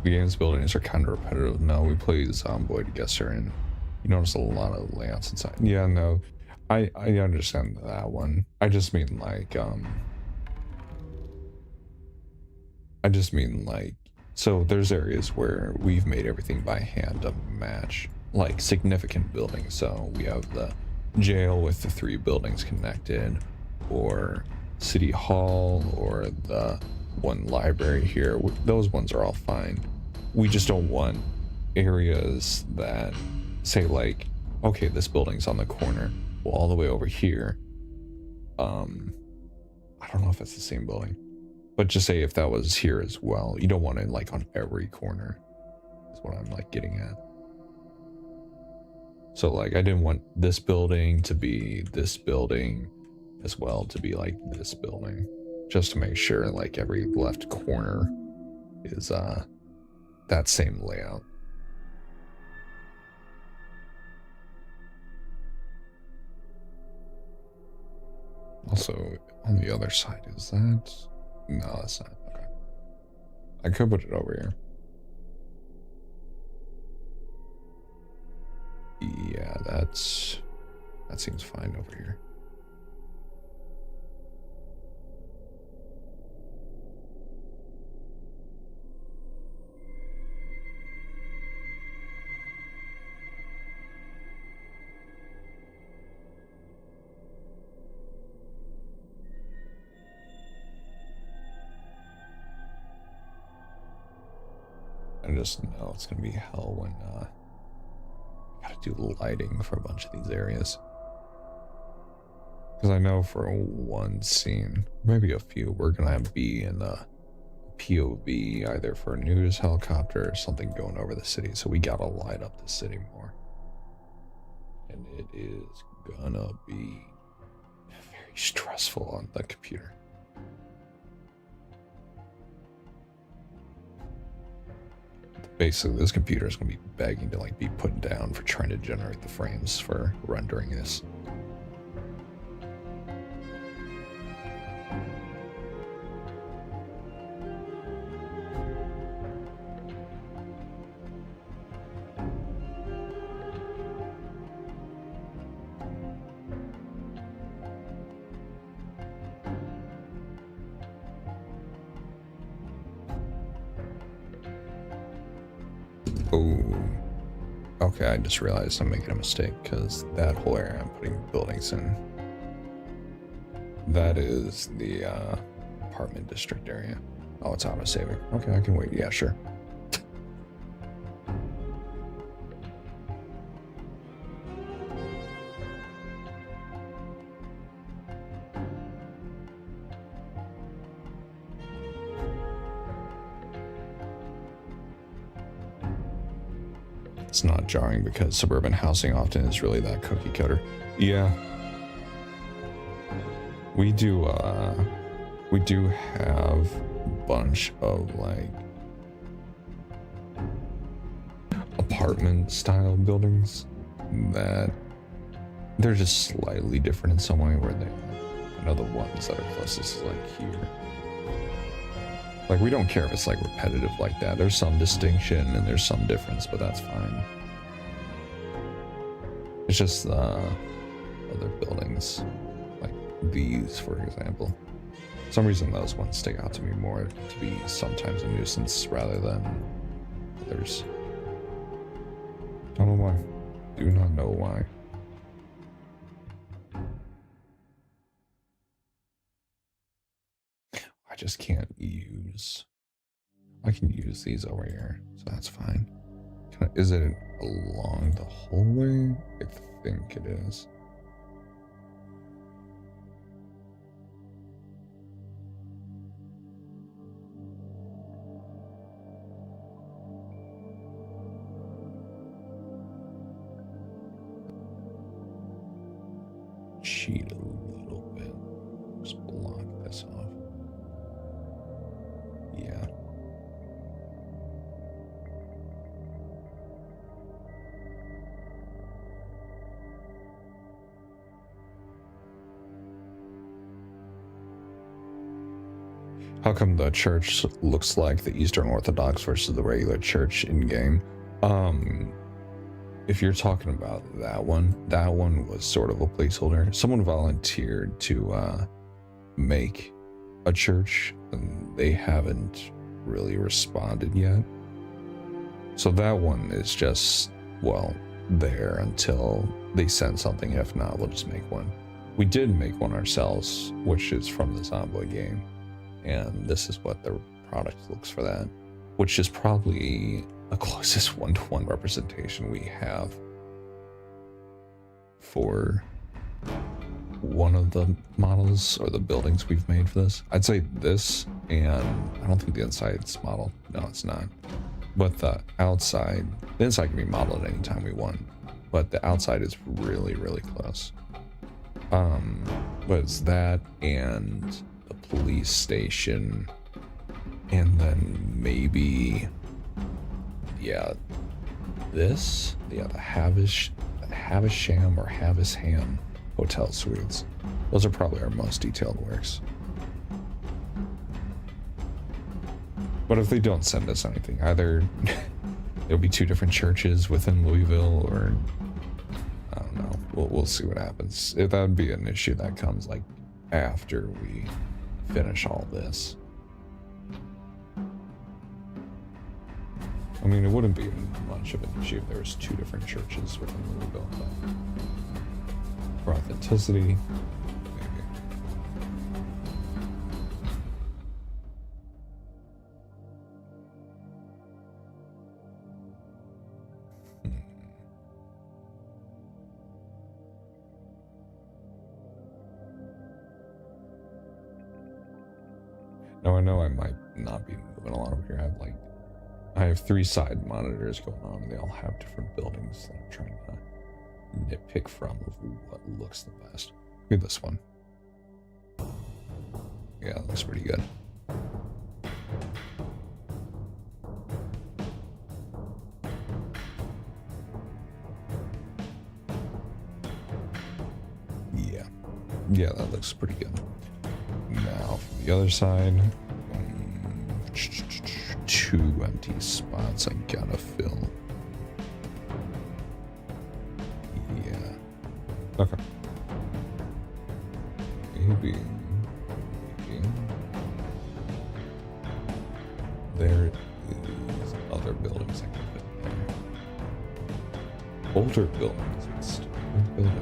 The game's buildings are kind of repetitive. No, we played Zomboid yesterday, and you notice a lot of layouts inside. Yeah, no, I understand that one. I just mean like so there's areas where we've made everything by hand to match like significant buildings. So we have the jail with the 3 buildings connected, or City Hall, or the one library here. Those ones are all fine. We just don't want areas that say like, okay, this building's on the corner, well, all the way over here. I don't know if it's the same building, but just say if that was here as well. You don't want it like on every corner, is what I'm like getting at. So like I didn't want this building to be this building as well to be like this building, just to make sure like every left corner is that same layout. Also on the other side, is that No, that's not. Okay. I could put it over here. Yeah, that seems fine over here. I just know it's gonna be hell when I gotta do lighting for a bunch of these areas. Because I know for one scene, maybe a few, we're gonna be in a POV either for a news helicopter or something going over the city. So we gotta light up the city more. And it is gonna be very stressful on the computer. Basically, this computer is going to be begging to like be put down for trying to generate the frames for rendering this. Oh, okay, I just realized I'm making a mistake because that whole area I'm putting buildings in, that is the apartment district area. Oh, it's auto-saving. Okay, I can wait. Yeah, sure. It's not jarring because suburban housing often is really that cookie cutter. Yeah. We do have a bunch of like apartment style buildings that they're just slightly different in some way where they, I know the ones that are closest like here. Like, we don't care if it's like repetitive like that. There's some distinction and there's some difference, but that's fine. It's just other buildings, like these, for example. For some reason, those ones stick out to me more to be sometimes a nuisance rather than others. Don't know why. Do not know why. I just can't use. I can use these over here, so that's fine. Is it along the hallway? I think it is. Cheat a little bit. Just block this off. Yeah. How come the church looks like the Eastern Orthodox versus the regular church in game? If you're talking about that one was sort of a placeholder. Someone volunteered to make a church, and they haven't really responded yet. So that one is just, well, there until they send something. If not, we'll just make one. We did make one ourselves, which is from the Zomboid game. And this is what the product looks for that, which is probably the closest one-to-one representation we have for one of the models or the buildings we've made for this. I'd say this, and I don't think the inside's modeled. No, it's not. But the inside can be modeled at any time we want, but the outside is really, really close. But it's that and the police station, and then maybe, yeah, this, yeah, the Havisham or Havisham hotel suites. Those are probably our most detailed works. But if they don't send us anything, either it'll be 2 different churches within Louisville, or I don't know. We'll see what happens. If that would be an issue that comes like after we finish all this. I mean, it wouldn't be much of an issue if there was 2 different churches within Louisville, but for authenticity, maybe. Now I know I might not be moving a lot over here. I have 3 side monitors going on, and they all have different buildings that I'm trying to nitpick from of what looks the best. Look at this one. Yeah, that looks pretty good. Yeah, that looks pretty good. Now, from the other side, 2 empty spots I gotta fill. Yeah. Okay. Maybe. There is other buildings I can fit there. Older buildings and still buildings.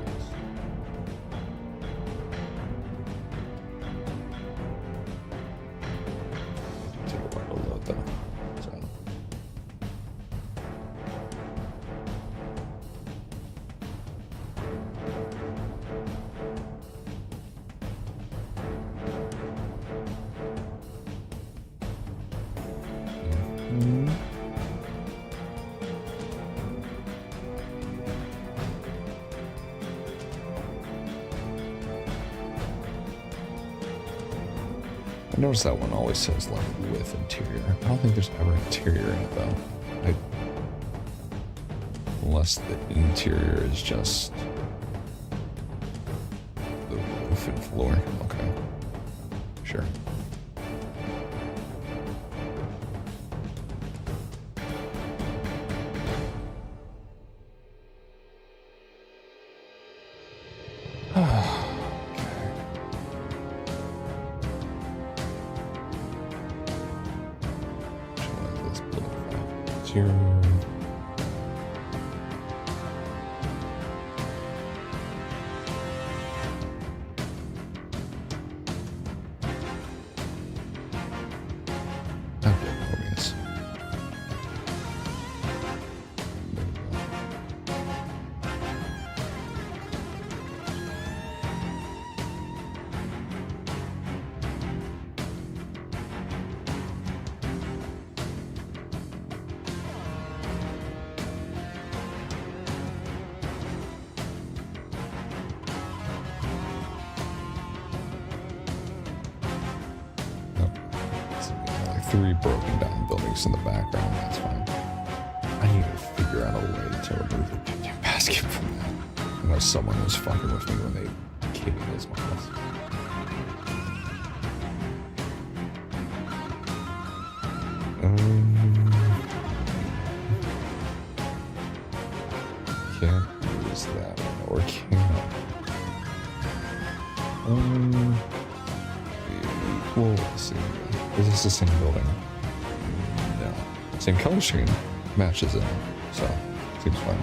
I noticed that one always says like with interior. I don't think there's ever interior in it though. Unless the interior is just the roof and floor. Okay. Sure. Three broken down buildings in the background, that's fine. I need to figure out a way to remove the picnic basket from that. I know someone was fucking with me when they came in his house. Can't use that one, or can well, let's see. Is this the same building? No. Same color scheme. Matches it. So, seems fine.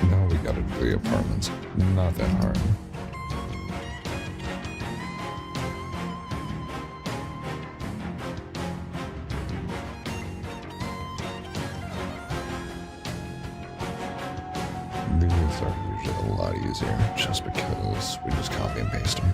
Now we gotta do the apartments. Not that hard. These are usually a lot easier just because we just copy and paste them.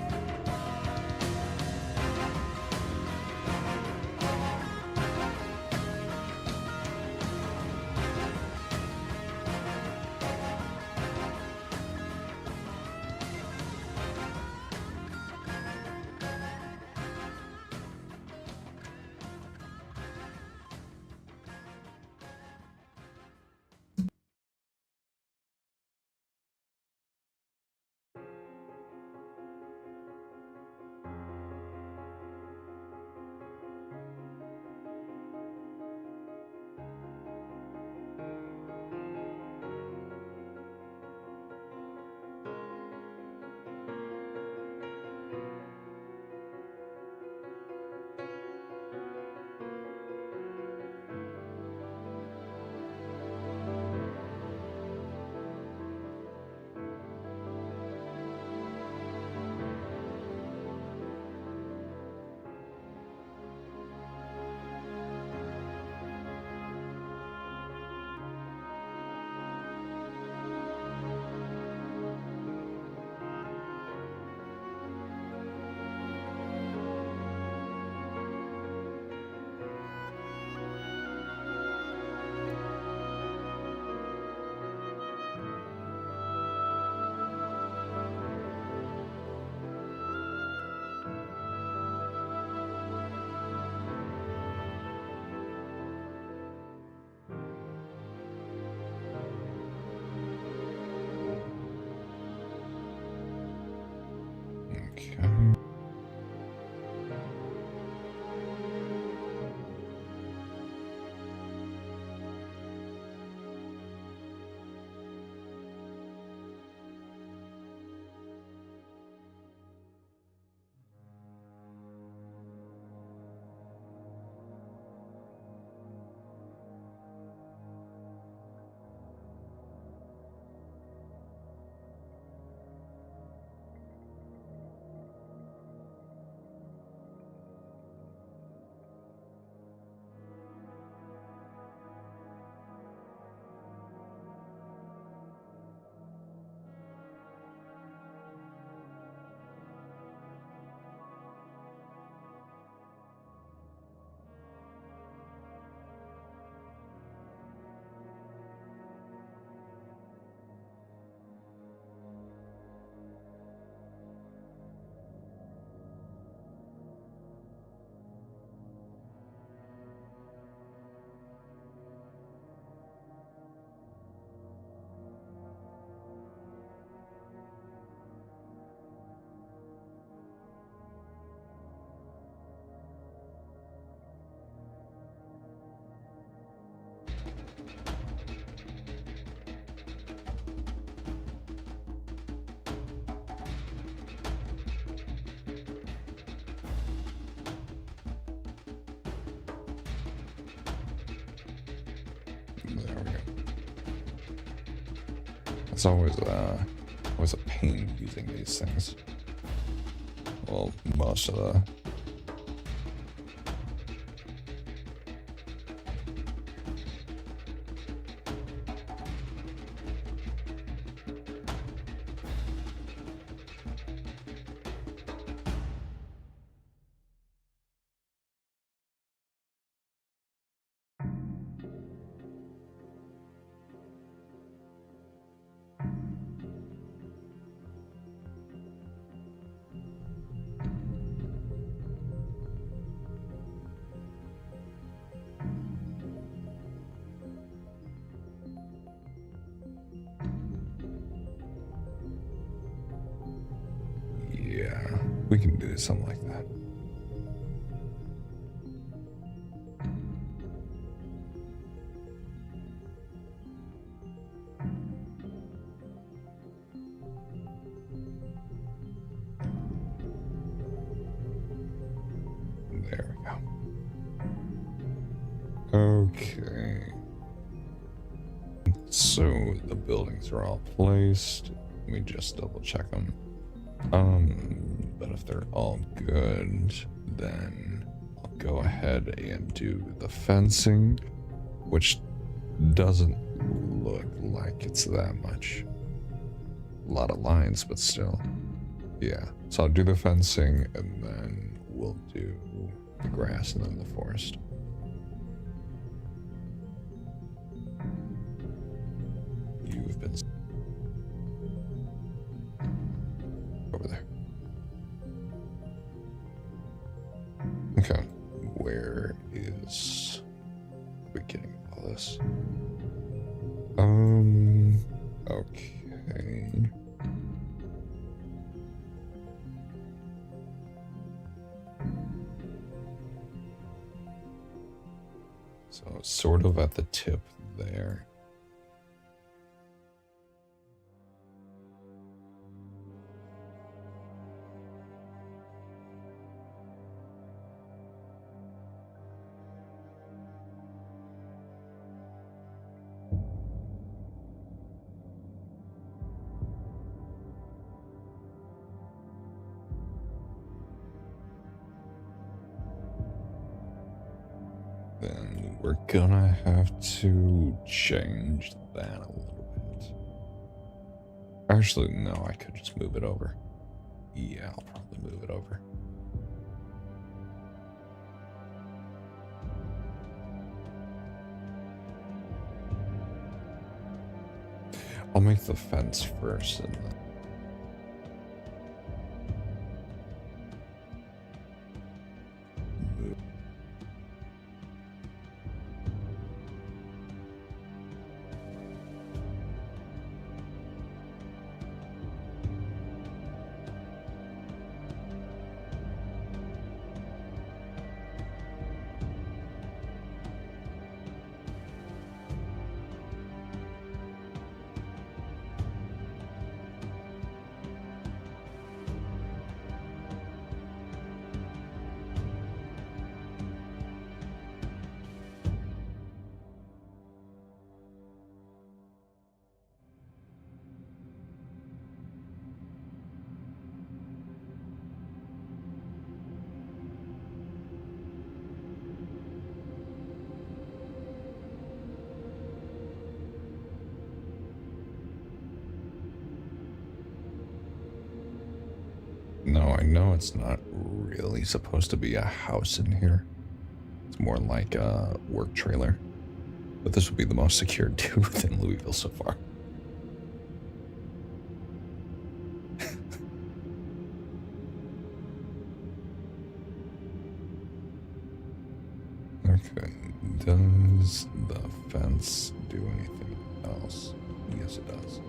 It's always a pain using these things. Well, most of the... Yeah, we can do something like that. There we go. Okay. So the buildings are all placed. Let me just double check them. But if they're all good, then I'll go ahead and do the fencing, which doesn't look like it's that much. A lot of lines, but still. Yeah, so I'll do the fencing and then we'll do the grass and then the forest. You've been over there. Okay, where is the beginning of all this? Okay. So it's sort of at the tip there. Then we're gonna have to change that a little bit. Actually, no, I could just move it over. Yeah, I'll probably move it over. I'll make the fence first and then... move. No, I know it's not really supposed to be a house in here. It's more like a work trailer. But this would be the most secure dude in Louisville so far. Okay, does the fence do anything else? Yes, it does.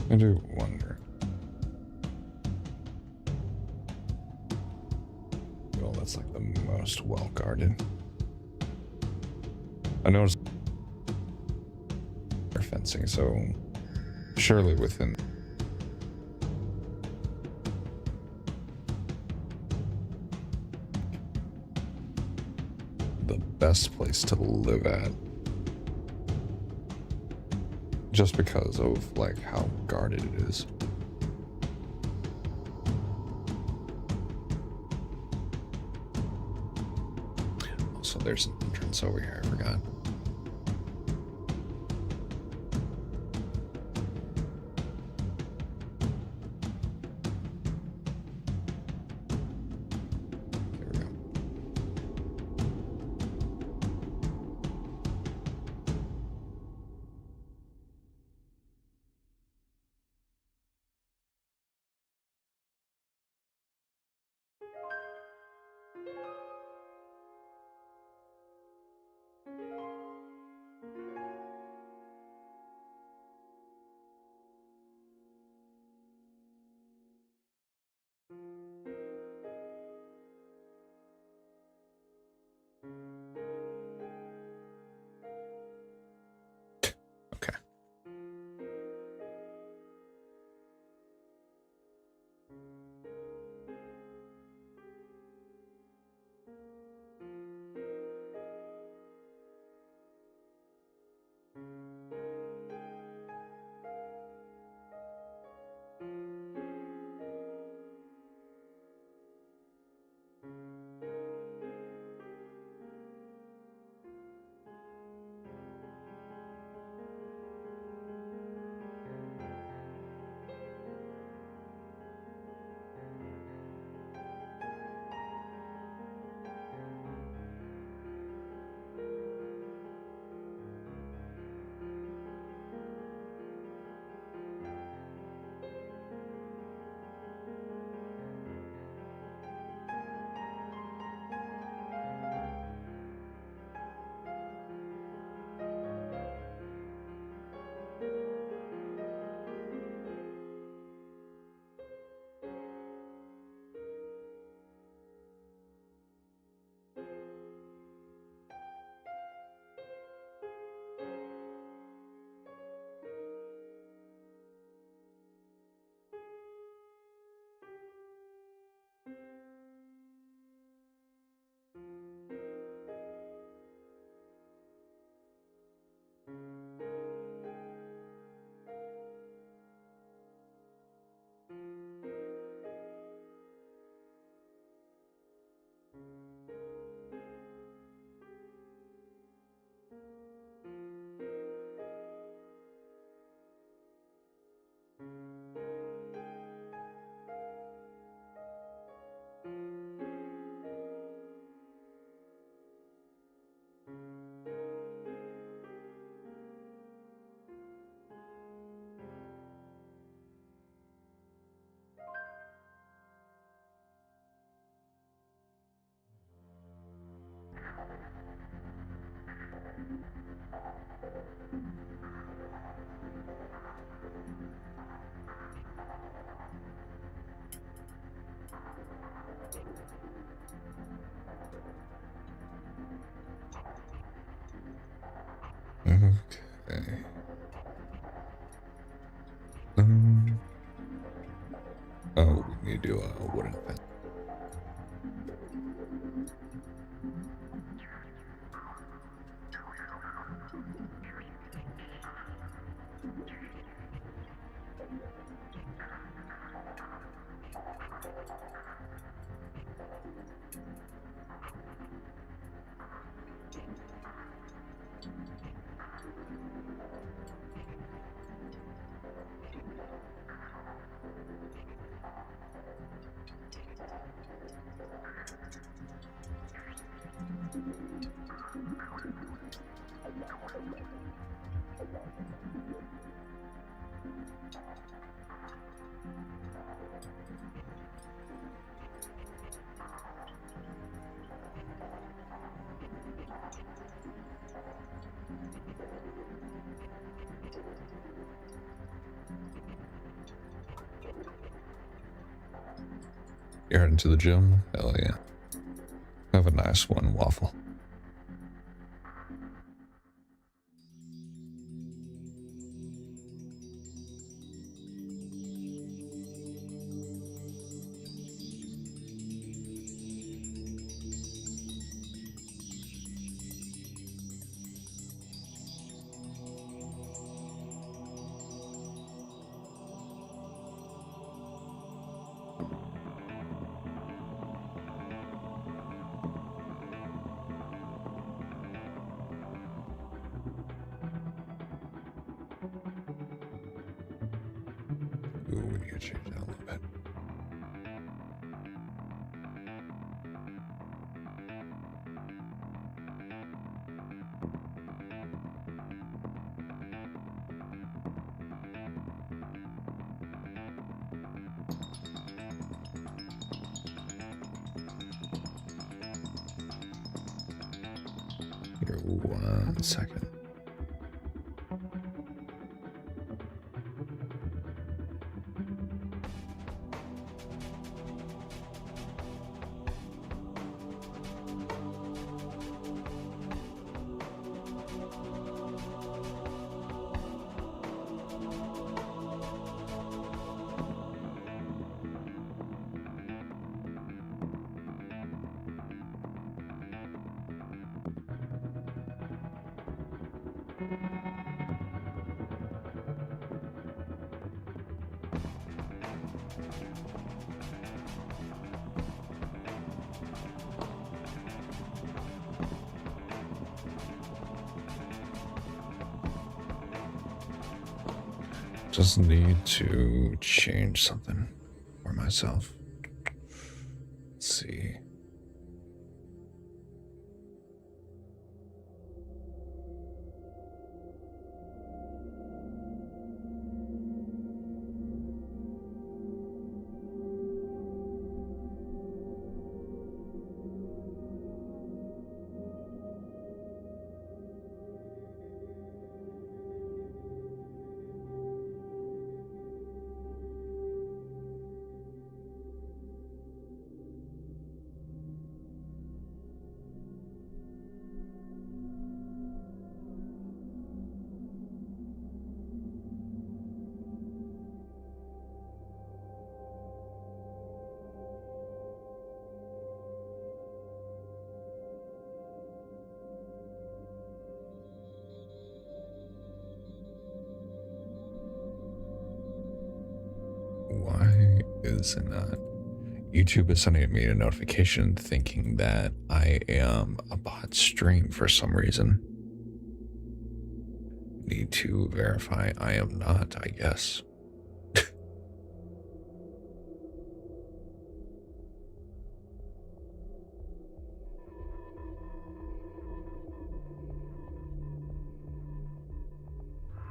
I do wonder. Well, that's like the most well guarded. I noticed they're fencing, so surely within the best place to live at. Just because of like how guarded it is. Also, there's an entrance over here, I forgot. There we go. Okay. Okay. Oh, we need to do a wooden fence. You're heading to the gym? Hell yeah. Have a nice one, Waffle. Ooh, we need to change that a little bit. Here, 1 second. Just need to change something for myself. Let's see. Why is it not? YouTube is sending me a notification thinking that I am a bot stream for some reason. Need to verify I am not, I guess.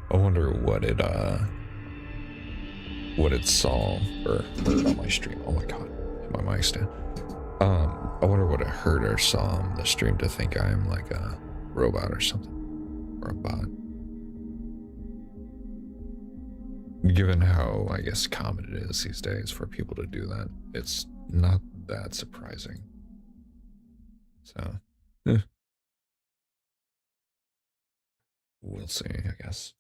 I wonder what it saw or heard on my stream. Oh my god, hit my mic stand. I wonder what it heard or saw on the stream to think I'm like a robot or something, or a bot. Given how, I guess, common it is these days for people to do that, it's not that surprising. So, we'll see, I guess.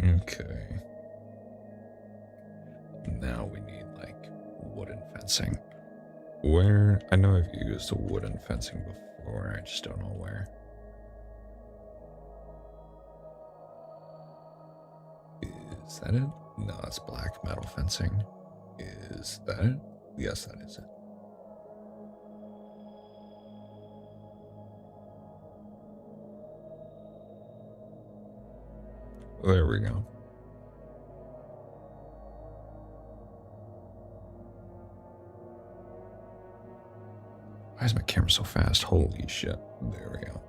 Okay. Now we need like wooden fencing. Where? I know I've used wooden fencing before, I just don't know where. Is that it? No, it's black metal fencing. Is that it? Yes, that is it. There we go. Why is my camera so fast? Holy shit. There we go.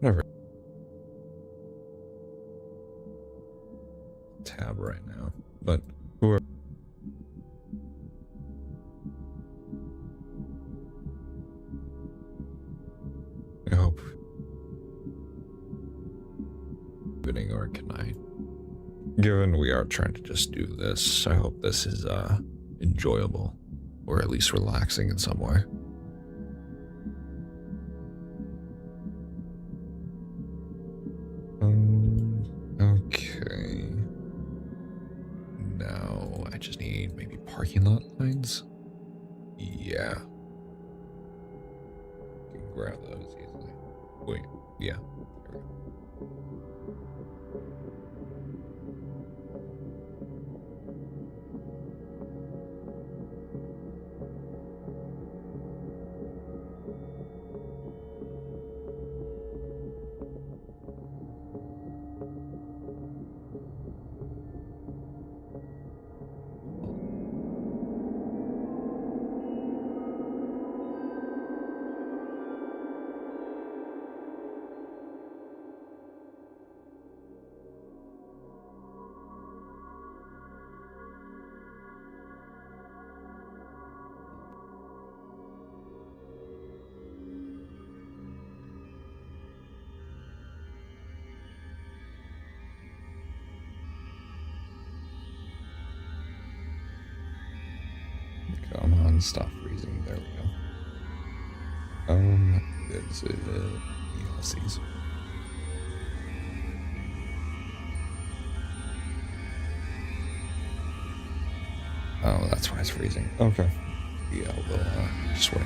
Whatever. Tab right now, but whoever. I hope. Or can I? Given we are trying to just do this, I hope this is enjoyable, or at least relaxing in some way. Okay. Now I just need maybe parking lot lines. Yeah. Can grab those easily. Wait, yeah. There we go. Come on, stop freezing. There we go. This is Ulysses. Oh, that's why it's freezing. Okay. Yeah, we'll just wait.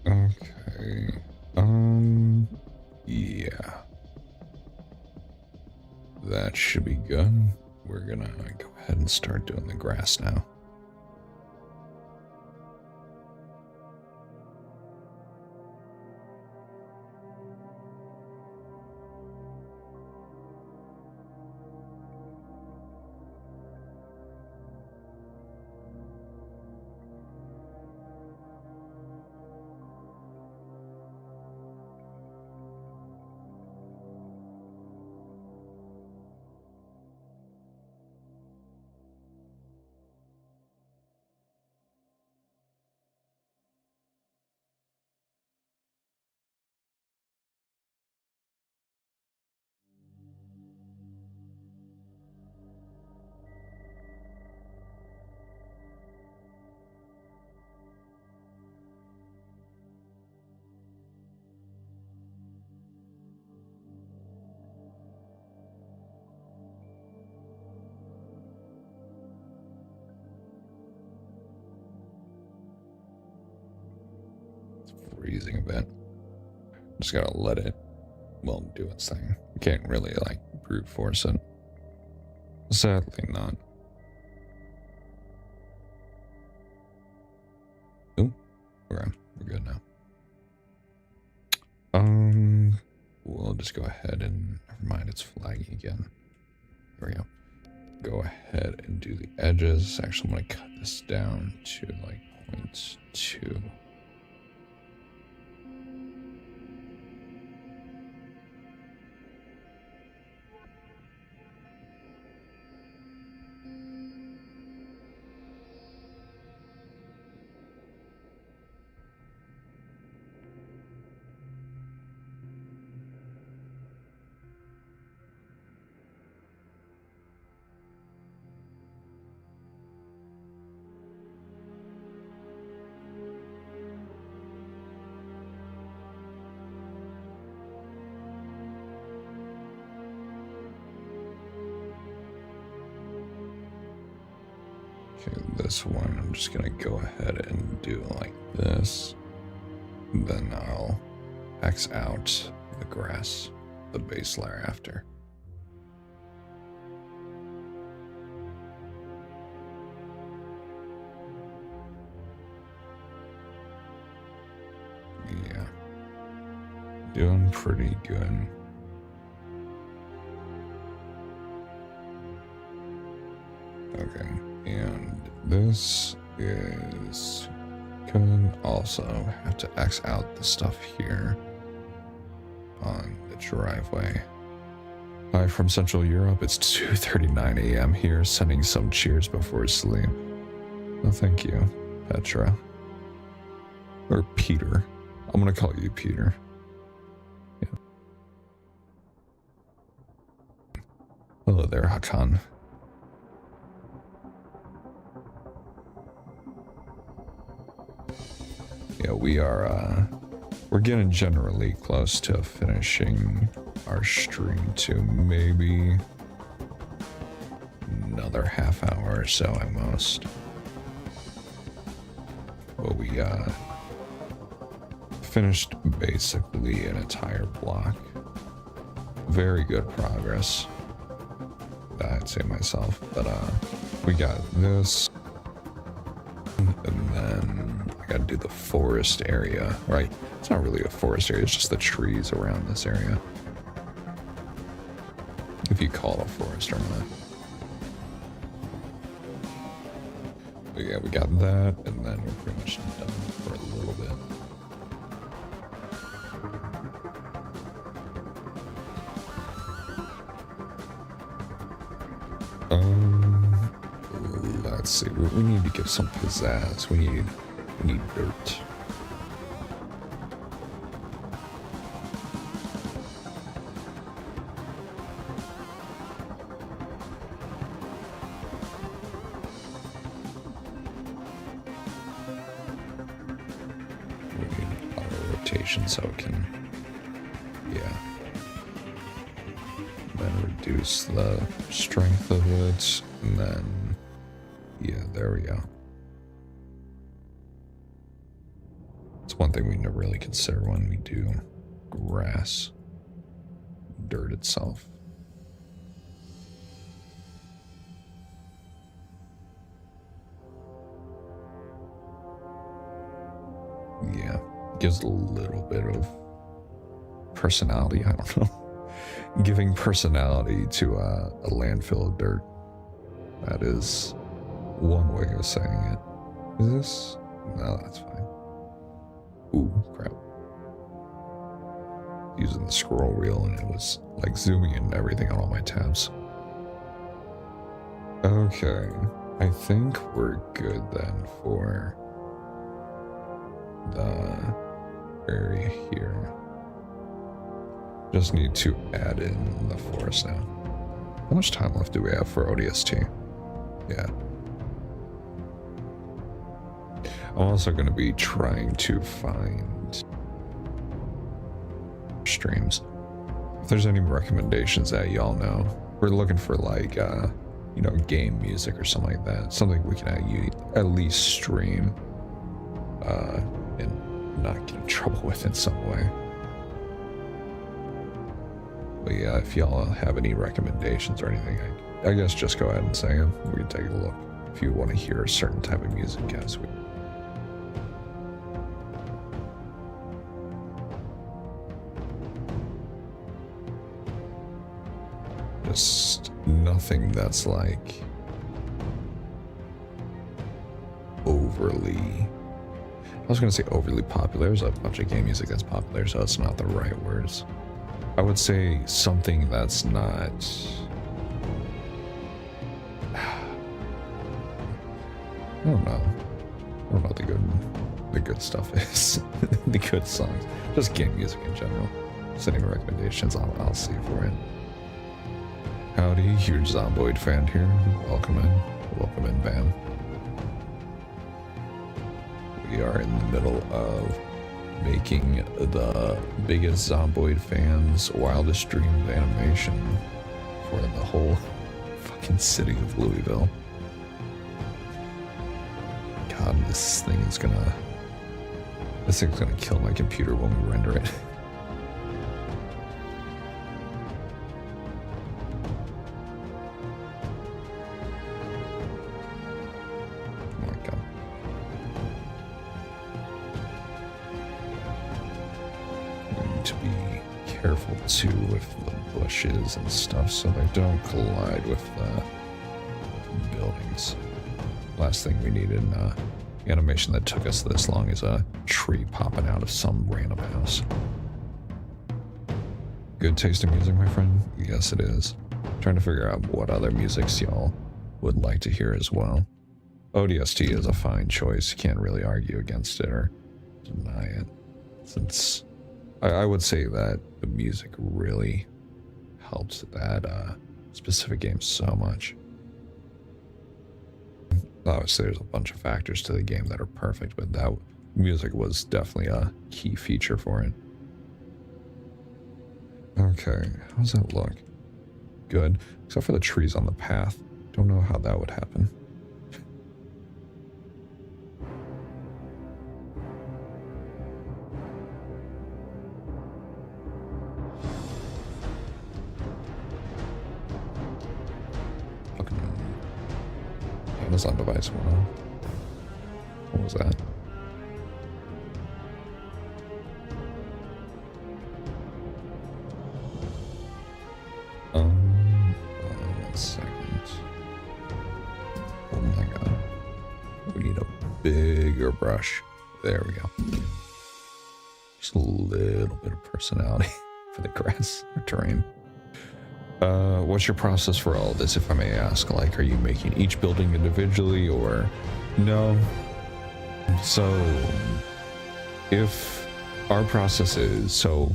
Okay. Yeah. That should be good. We're gonna go ahead and start doing the grass now. freezing a bit. Just gotta let it, well, do its thing. You can't really, like, brute force it. Sadly not. Oh, okay, we're good now. We'll just go ahead and, never mind, it's flagging again. There we go. Go ahead and do the edges. Actually, I'm gonna cut this down to like 0.2. Okay, this one, I'm just gonna go ahead and do like this. Then I'll X out the grass, the base layer after. Yeah. Doing pretty good. Okay, and this is good. Also have to X out the stuff here on the driveway. Hi from Central Europe. It's 2:39 a.m. here, sending some cheers before sleep. Well, thank you, Petra. Or Peter. I'm gonna call you Peter. Yeah. Hello there, Hakan. Yeah, we're getting generally close to finishing our stream too. Maybe another half hour or so at most. But we finished basically an entire block. Very good progress, I'd say myself. But we got this, and then I gotta do the forest area, right? It's not really a forest area, it's just the trees around this area. If you call it a forest or not. But yeah, we got that, and then we're pretty much done for a little bit. Let's see, we need to give some pizzazz. We need dirt. We need auto rotation so it can, yeah. Then reduce the strength of it, and then, yeah, there we go. It's one thing we never really consider when we do grass, dirt itself. Yeah, gives a little bit of personality, I don't know. Giving personality to a landfill of dirt. That is one way of saying it. Is this? No, that's fine. Ooh, crap. Using the scroll wheel and it was like zooming in everything on all my tabs. Okay, I think we're good then for the area here. Just need to add in the forest now. How much time left do we have for ODST? Yeah. I'm also going to be trying to find streams. If there's any recommendations that y'all know, we're looking for like, you know, game music or something like that. Something we can at least stream in not get in trouble with in some way. But yeah, if y'all have any recommendations or anything, I guess just go ahead and say them. We can take a look if you want to hear a certain type of music as we. Just nothing that's like overly. I was going to say overly popular. There's a bunch of game music that's popular, so it's not the right words. I would say something that's not. I don't know. I don't know what the good stuff is. The good songs. Just game music in general. Sending recommendations, I'll see for it. Howdy, huge Zomboid fan here. Welcome in. Welcome in, Bam. We are in the middle of making the biggest Zomboid fans' wildest dream of animation for the whole fucking city of Louisville. God, this thing's gonna kill my computer when we render it. Too with the bushes and stuff so they don't collide with the buildings. Last thing we need in animation that took us this long is a tree popping out of some random house. Good taste in music, my friend? Yes, it is. Trying to figure out what other musics y'all would like to hear as well. ODST is a fine choice. You can't really argue against it or deny it, since I would say that the music really helps that specific game so much. Obviously, there's a bunch of factors to the game that are perfect, but that music was definitely a key feature for it. Okay, how's that look? Good, except for the trees on the path. Don't know how that would happen. Amazon device. What was that? One second. Oh my god. We need a bigger brush. There we go. Just a little bit of personality for the grass or terrain. What's your process for all this, if I may ask? Like, are you making each building individually or no? So if our process is, so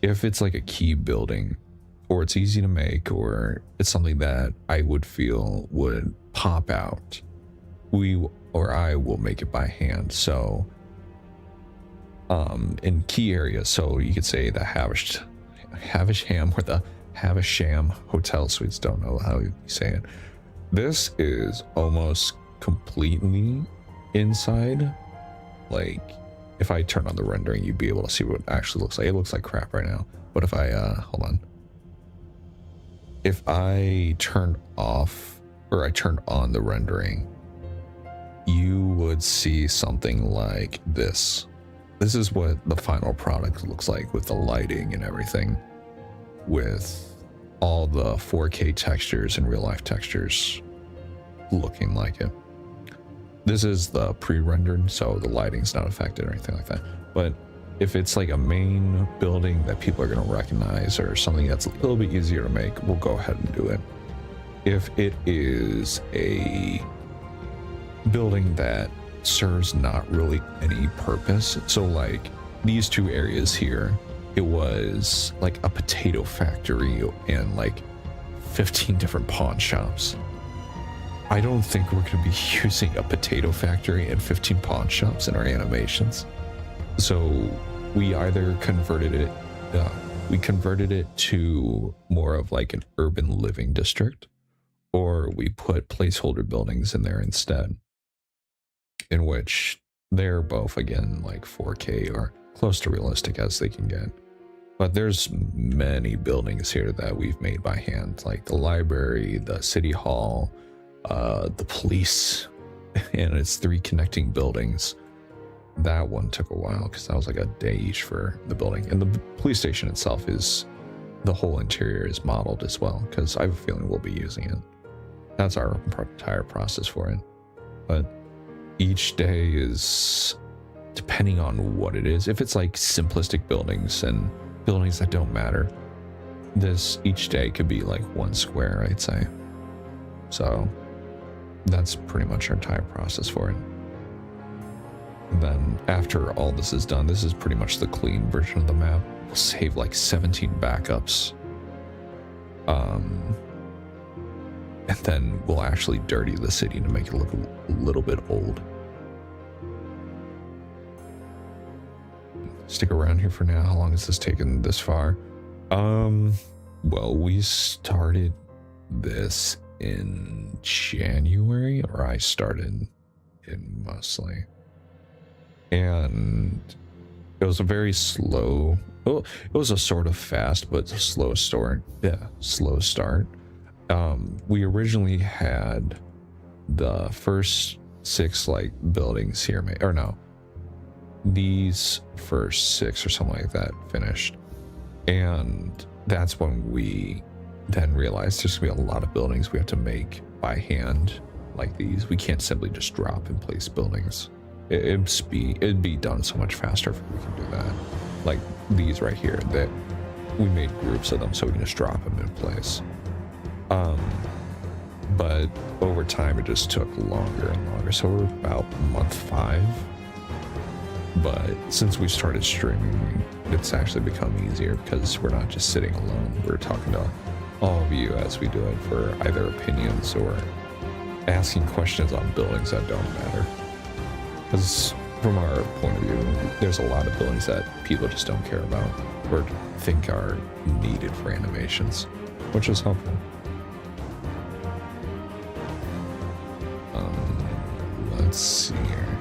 if it's like a key building or it's easy to make or it's something that I would feel would pop out, I will make it by hand. So in key areas, so you could say the Havisham or the Havisham Hotel Suites, don't know how you say it. This is almost completely inside. Like, if I turn on the rendering, you'd be able to see what it actually looks like. It looks like crap right now. But if I, hold on. If I turn off, or I turn on the rendering, you would see something like this. This is what the final product looks like with the lighting and everything, with all the 4K textures and real life textures looking like it. This is the pre-rendered, so the lighting's not affected or anything like that. But if it's like a main building that people are going to recognize or something that's a little bit easier to make, we'll go ahead and do it. If it is a building that serves not really any purpose, so like these two areas here, it was like a potato factory and like 15 different pawn shops. I don't think we're going to be using a potato factory and 15 pawn shops in our animations. So we either converted it to more of like an urban living district, or we put placeholder buildings in there instead, in which They're both, again, like 4K or close to realistic as they can get. But there's many buildings here that we've made by hand, like the library, the city hall, the police, and it's 3 connecting buildings. That one took a while because that was like a day each for the building. And the police station itself is, the whole interior is modeled as well, because I have a feeling we'll be using it. That's our entire process for it. But each day is depending on what it is. If it's like simplistic buildings and buildings that don't matter, each day could be like 1 square, I'd say. So that's pretty much our entire process for it. And then after all this is done, this is pretty much the clean version of the map. We'll save like 17 backups. And then we'll actually dirty the city to make it look a little bit old. Stick around here for now. How long has this taken this far? Well, we started this in January, or I started in mostly. And it was a very slow, well, it was a sort of fast, but slow start. Yeah, slow start. We originally had the first 6 like buildings here, or no, these first 6 or something like that finished. And that's when we then realized there's gonna be a lot of buildings we have to make by hand like these. We can't simply just drop and place buildings. It'd be done so much faster if we can do that. Like these right here, that we made groups of them so we can just drop them in place. But over time it just took longer and longer. So we're about month 5. But since we started streaming, it's actually become easier because we're not just sitting alone. We're talking to all of you as we do it for either opinions or asking questions on buildings that don't matter. Because from our point of view, there's a lot of buildings that people just don't care about or think are needed for animations, which is helpful. Let's see here.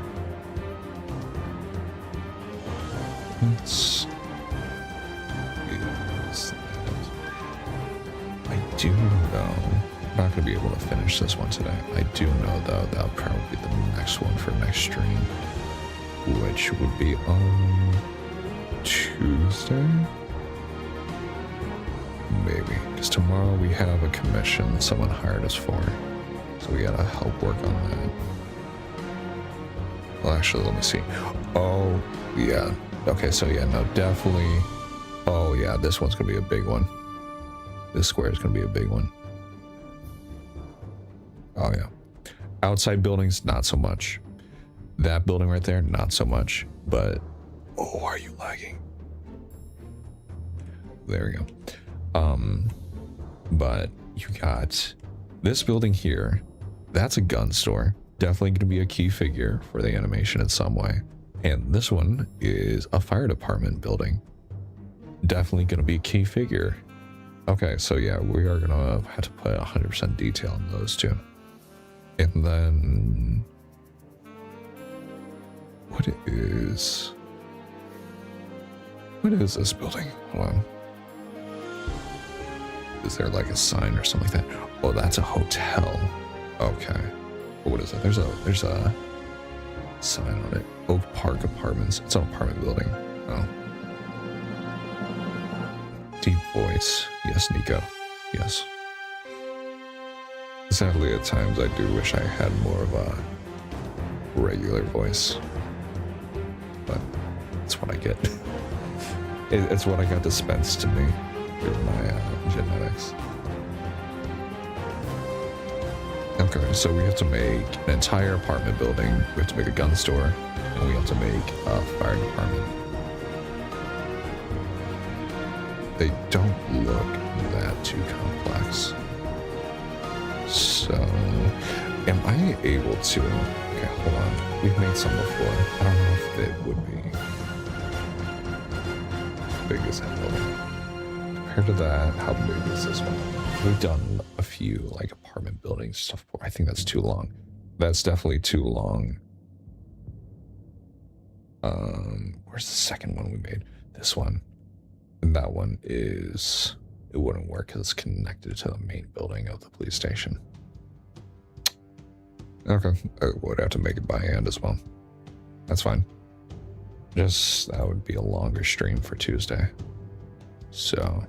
Let's use that. I do know I'm not going to be able to finish this one today. I do know though that'll probably be the next one for next stream, which would be on Tuesday, maybe, because tomorrow we have a commission someone hired us for, so we gotta help work on that. Well, actually, let me see. Oh yeah, okay, so yeah, no, definitely. Oh yeah, this one's gonna be a big one. This square is gonna be a big one. Oh yeah, outside buildings, not so much. That building right there, not so much. But oh, are you lagging? There we go. But you got this building here. That's a gun store. Definitely going to be a key figure for the animation in some way. And this one is a fire department building. Definitely going to be a key figure. Okay, so yeah, we are going to have to put 100% detail in those two. And then what is this building? Hold on. Is there like a sign or something like that? Oh, that's a hotel. Okay. What is it? There's a sign on it. Oak Park Apartments. It's an apartment building. Oh. Deep voice. Yes, Nico. Yes. Sadly, at times I do wish I had more of a regular voice. But it's what I get. It's what I got dispensed to me through my genetics. Okay, so we have to make an entire apartment building, we have to make a gun store, and we have to make a fire department. They don't look that too complex. So, am I able to... Okay, hold on. We've made some before. I don't know if they would be big as that building. Compared to that, how big is this one? We've done a few like apartment buildings stuff before. I think that's too long. That's definitely too long. Where's the second one we made? This one. And that one is, it wouldn't work because it's connected to the main building of the police station. Okay, I would have to make it by hand as well. That's fine. Just, that would be a longer stream for Tuesday. So,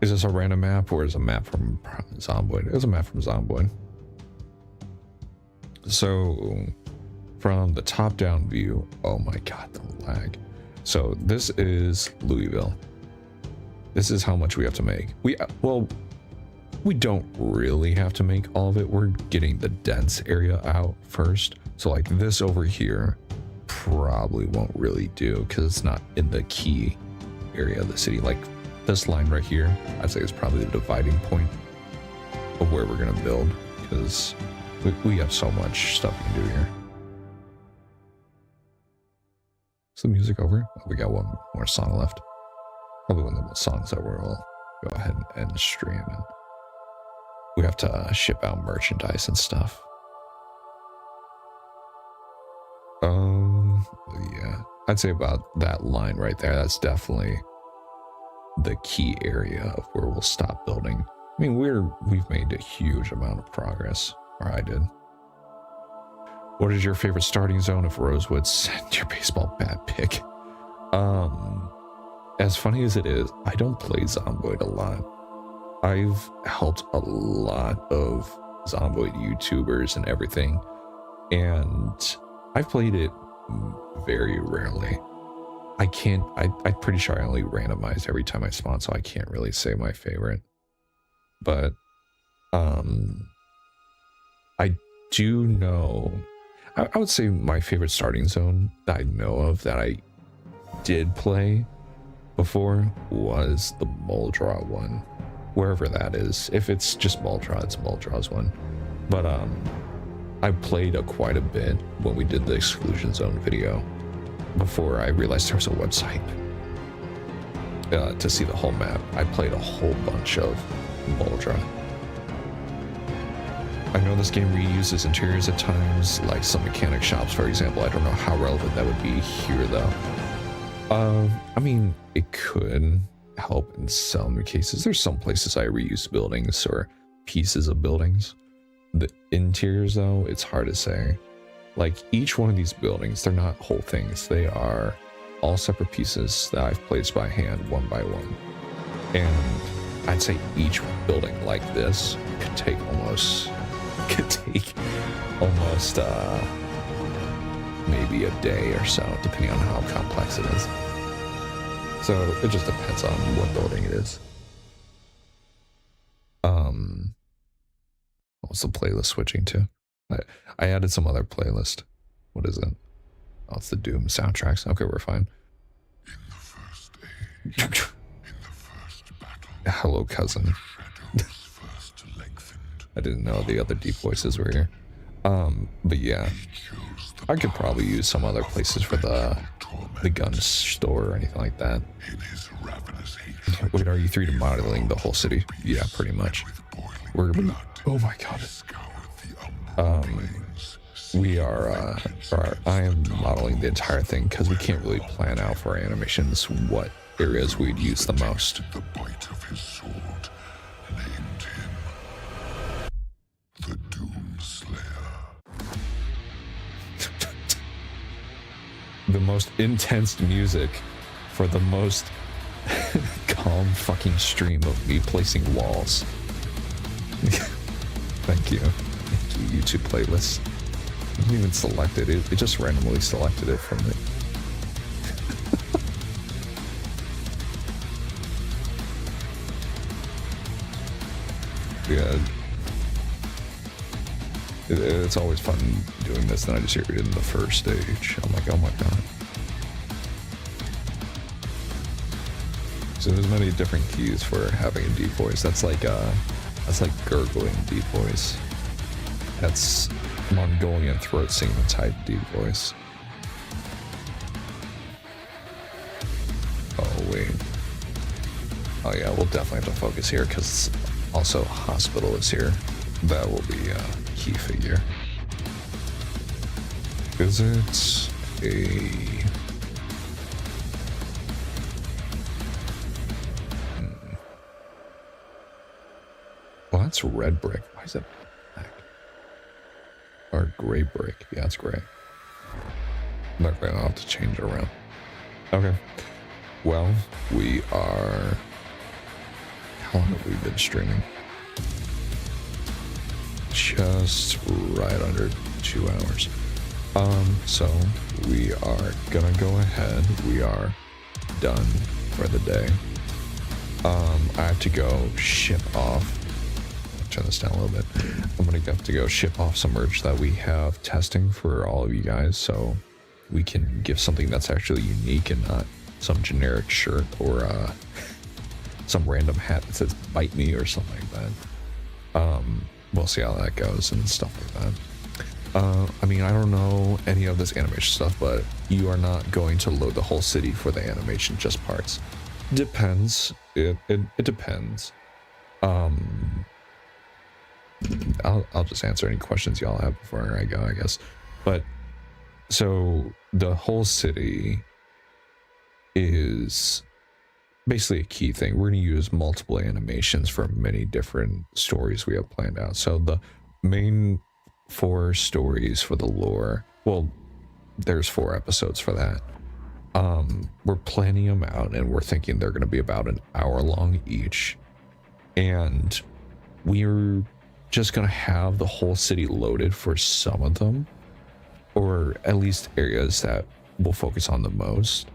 is this a random map or is it a map from Zomboid? It's a map from Zomboid. So, from the top-down view, oh my god, the lag. So this is Louisville. This is how much we have to make. We don't really have to make all of it. We're getting the dense area out first. So like this over here probably won't really do because it's not in the key area of the city. Like this line right here, I'd say is probably the dividing point of where we're gonna build because we have so much stuff we can do here. Is the music over? Oh, we got one more song left. Probably one of the songs that we'll go ahead and end the stream. And we have to ship out merchandise and stuff. Yeah. I'd say about that line right there. That's definitely the key area of where we'll stop building. I mean, we've made a huge amount of progress, or I did. What is your favorite starting zone if Rosewood sent your baseball bat pick? As funny as it is, I don't play Zomboid a lot. I've helped a lot of Zomboid YouTubers and everything, and I've played it very rarely. I'm pretty sure I only randomize every time I spawn, so I can't really say my favorite. But, I do know, I would say my favorite starting zone that I know of that I did play before was the Muldra one, wherever that is. If it's just Muldra, it's Muldra's one. But I played quite a bit when we did the exclusion zone video before I realized there was a website to see the whole map. I played a whole bunch of Muldra. I know this game reuses interiors at times, like some mechanic shops, for example. I don't know how relevant that would be here, though. I mean, it could help in some cases. There's some places I reuse buildings or pieces of buildings. The interiors, though, it's hard to say. Like, each one of these buildings, they're not whole things. They are all separate pieces that I've placed by hand, one by one. And I'd say each building like this could take almost maybe a day or so, depending on how complex it is. So it just depends on what building it is. What's the playlist switching to? I added some other playlist. What is it? Oh, it's the Doom soundtracks. Okay, we're fine. In the first age, in the first battle, hello, cousin. I didn't know the other deep voices were here. But yeah, I could probably use some other places for the gun store or anything like that. Wait, are you 3D modeling the whole city? Yeah, pretty much. Oh my god. We are, I am modeling the entire thing because we can't really plan out for our animations what areas we'd use the most. The bite of his sword named him the Doomslayer. The most intense music for the most calm fucking stream of me placing walls. Thank you. YouTube playlist. I didn't even select it. It just randomly selected it from it. Yeah. It's always fun doing this, then I just hear it in the first stage. I'm like, oh my god. So there's many different keys for having a deep voice. That's like gurgling deep voice. That's Mongolian throat singing type deep voice. Oh wait. Oh yeah, we'll definitely have to focus here because also hospital is here. That will be a key figure. Is it? a... Well, that's red brick. Why is it black? Or gray brick. Yeah, it's gray. Luckily, I'll have to change it around. Okay. Well, we are... How long have we been streaming? Just right under 2 hours. So we are gonna go ahead. We are done for the day. I have to go ship off. Turn this down a little bit. I'm gonna have to go ship off some merch that we have testing for all of you guys, so we can give something that's actually unique and not some generic shirt or some random hat that says "bite me" or something like that. We'll see how that goes and stuff like that. I mean, I don't know any of this animation stuff, but you are not going to load the whole city for the animation, just parts. Depends. It depends. I'll just answer any questions y'all have before I go, I guess. But so the whole city is basically a key thing. We're going to use multiple animations for many different stories we have planned out. So the main 4 stories for the lore, well, there's 4 episodes for that. We're planning them out, and we're thinking they're going to be about an hour long each. And we're just going to have the whole city loaded for some of them, or at least areas that we'll focus on the most,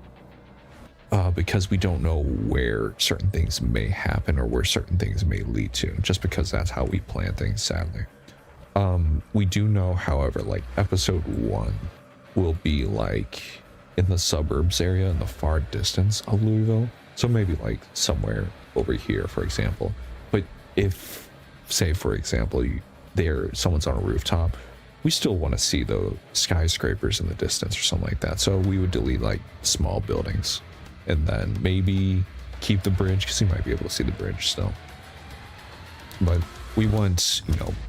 because we don't know where certain things may happen or where certain things may lead to, just because that's how we plan things, sadly. We do know, however, like episode 1 will be like in the suburbs area in the far distance of Louisville, so maybe like somewhere over here, for example. But if, say for example, someone's on a rooftop, we still want to see the skyscrapers in the distance or something like that, so we would delete like small buildings and then maybe keep the bridge, because you might be able to see the bridge still. But we want,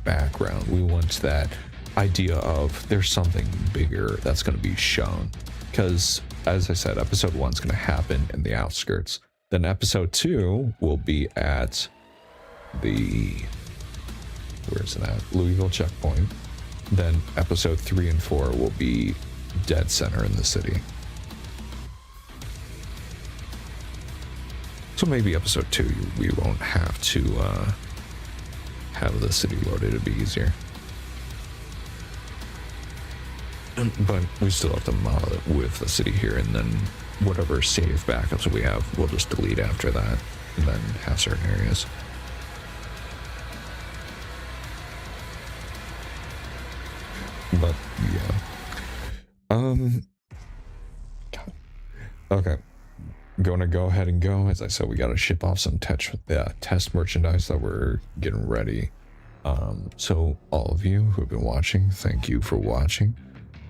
background. We want that idea of there's something bigger that's going to be shown, because as I said, episode 1's going to happen in the outskirts. Then episode 2 will be at the, where's it at? Louisville checkpoint. Then episode 3 and 4 will be dead center in the city. So maybe episode 2 we won't have to have the city loaded. It'd be easier. But we still have to model it with the city here, and then whatever save backups we have, we'll just delete after that, and then have certain areas. But yeah. Okay. Gonna go ahead and go. As I said, we gotta ship off some test merchandise that we're getting ready. So all of you who have been watching, thank you for watching.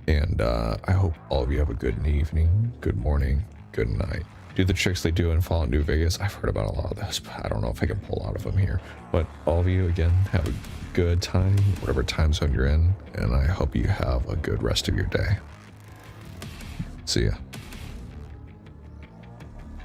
And I hope all of you have a good evening, good morning, good night. Do the tricks they do in Fallout New Vegas. I've heard about a lot of this, but I don't know if I can pull out of them here. But all of you, again, have a good time, whatever time zone you're in. And I hope you have a good rest of your day. See ya.